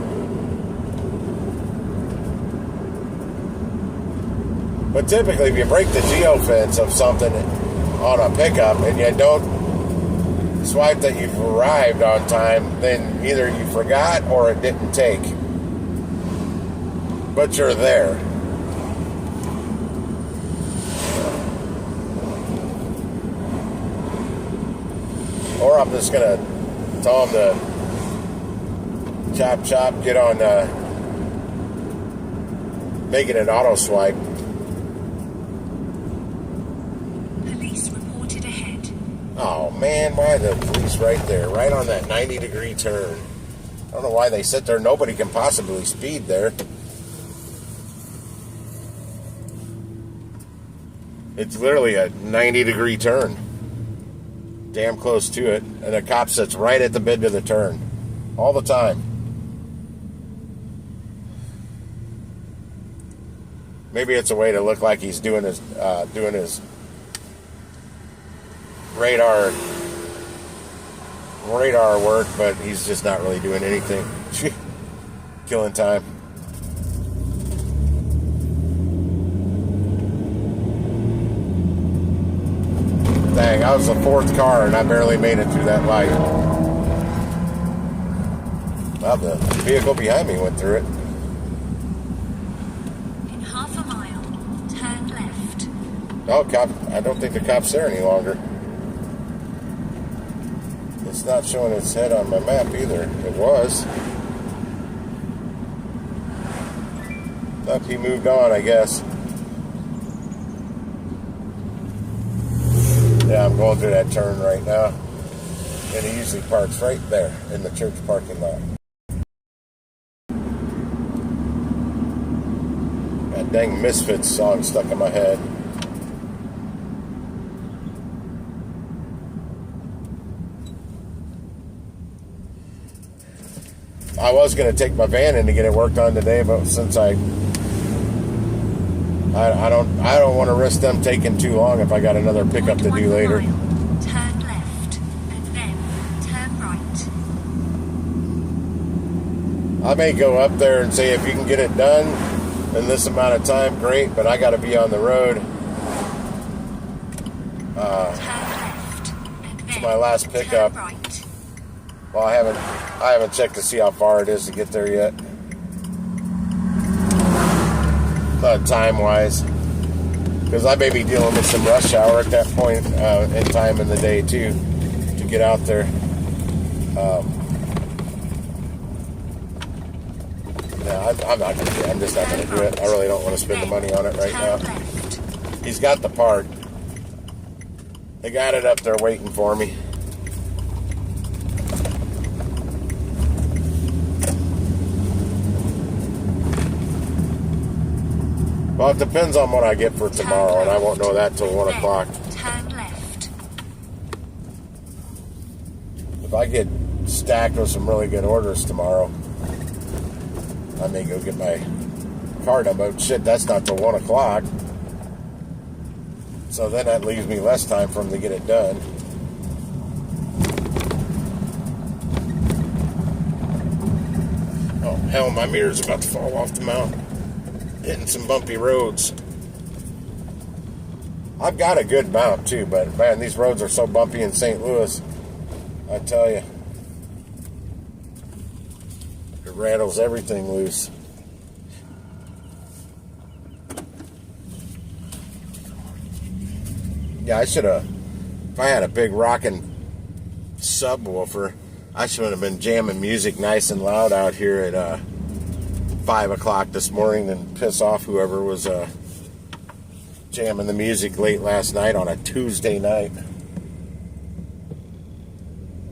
But typically if you break the geofence of something on a pickup and you don't swipe that you've arrived on time, then either you forgot or it didn't take. But you're there. Or I'm just going to tell them to chop, get on making an auto swipe. Police reported ahead. Oh man, why the police right there? Right on that 90-degree turn. I don't know why they sit there. Nobody can possibly speed there. It's literally a 90-degree turn. Damn close to it, and the cop sits right at the bend of the turn all the time. Maybe it's a way to look like he's doing his radar work, but he's just not really doing anything. Killing time. Dang, I was the fourth car and I barely made it through that light. Well, the vehicle behind me went through it. In half a mile, turn left. Oh, cop! I don't think the cop's there any longer. It's not showing its head on my map either. It was. Up, he moved on, I guess. Yeah, I'm going through that turn right now. And he usually parks right there in the church parking lot. That dang Misfits song stuck in my head. I was going to take my van in to get it worked on today, but since I don't want to risk them taking too long if I got another pickup to do later. Turn left and then turn right. I may go up there and say if you can get it done in this amount of time, great, but I got to be on the road. Turn left and then It's my last pickup. turn right. Well, I haven't checked to see how far it is to get there yet. Time-wise, because I may be dealing with some rush hour at that point in time in the day too to get out there. I'm not going to do it. I'm just not going to do it. I really don't want to spend the money on it right now. He's got the part. They got it up there waiting for me. Well, it depends on what I get for tomorrow, and I won't know that till 1 o'clock. Turn left. If I get stacked with some really good orders tomorrow, I may go get my car done. But shit, that's not till 1 o'clock. So then that leaves me less time for him to get it done. Oh, hell, my mirror's about to fall off the mount. Hitting some bumpy roads. I've got a good mount too, but man, these roads are so bumpy in St. Louis. I tell you, it rattles everything loose. Yeah, I should have. If I had a big rocking subwoofer, I should have been jamming music nice and loud out here at 5 o'clock this morning and piss off whoever was jamming the music late last night on a Tuesday night.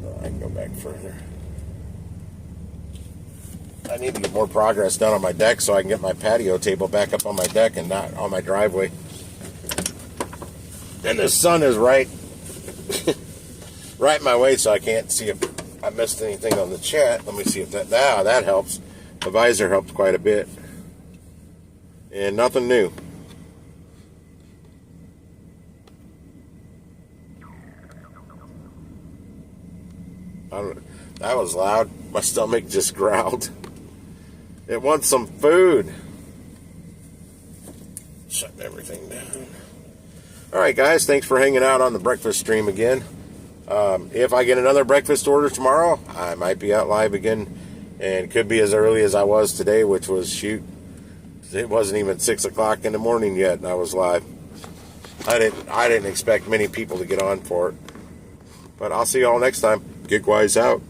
Oh, I can go back further. I need to get more progress done on my deck so I can get my patio table back up on my deck and not on my driveway. And the sun is right right my way, so I can't see if I missed anything on the chat. Let me see if that helps. The visor helped quite a bit. And nothing new. That was loud. My stomach just growled. It wants some food. Shut everything down. All right, guys. Thanks for hanging out on the breakfast stream again. If I get another breakfast order tomorrow, I might be out live again, and could be as early as I was today, which was, shoot, it wasn't even 6 o'clock in the morning yet, and I was live. I didn't expect many people to get on for it. But I'll see you all next time. Gigwise out.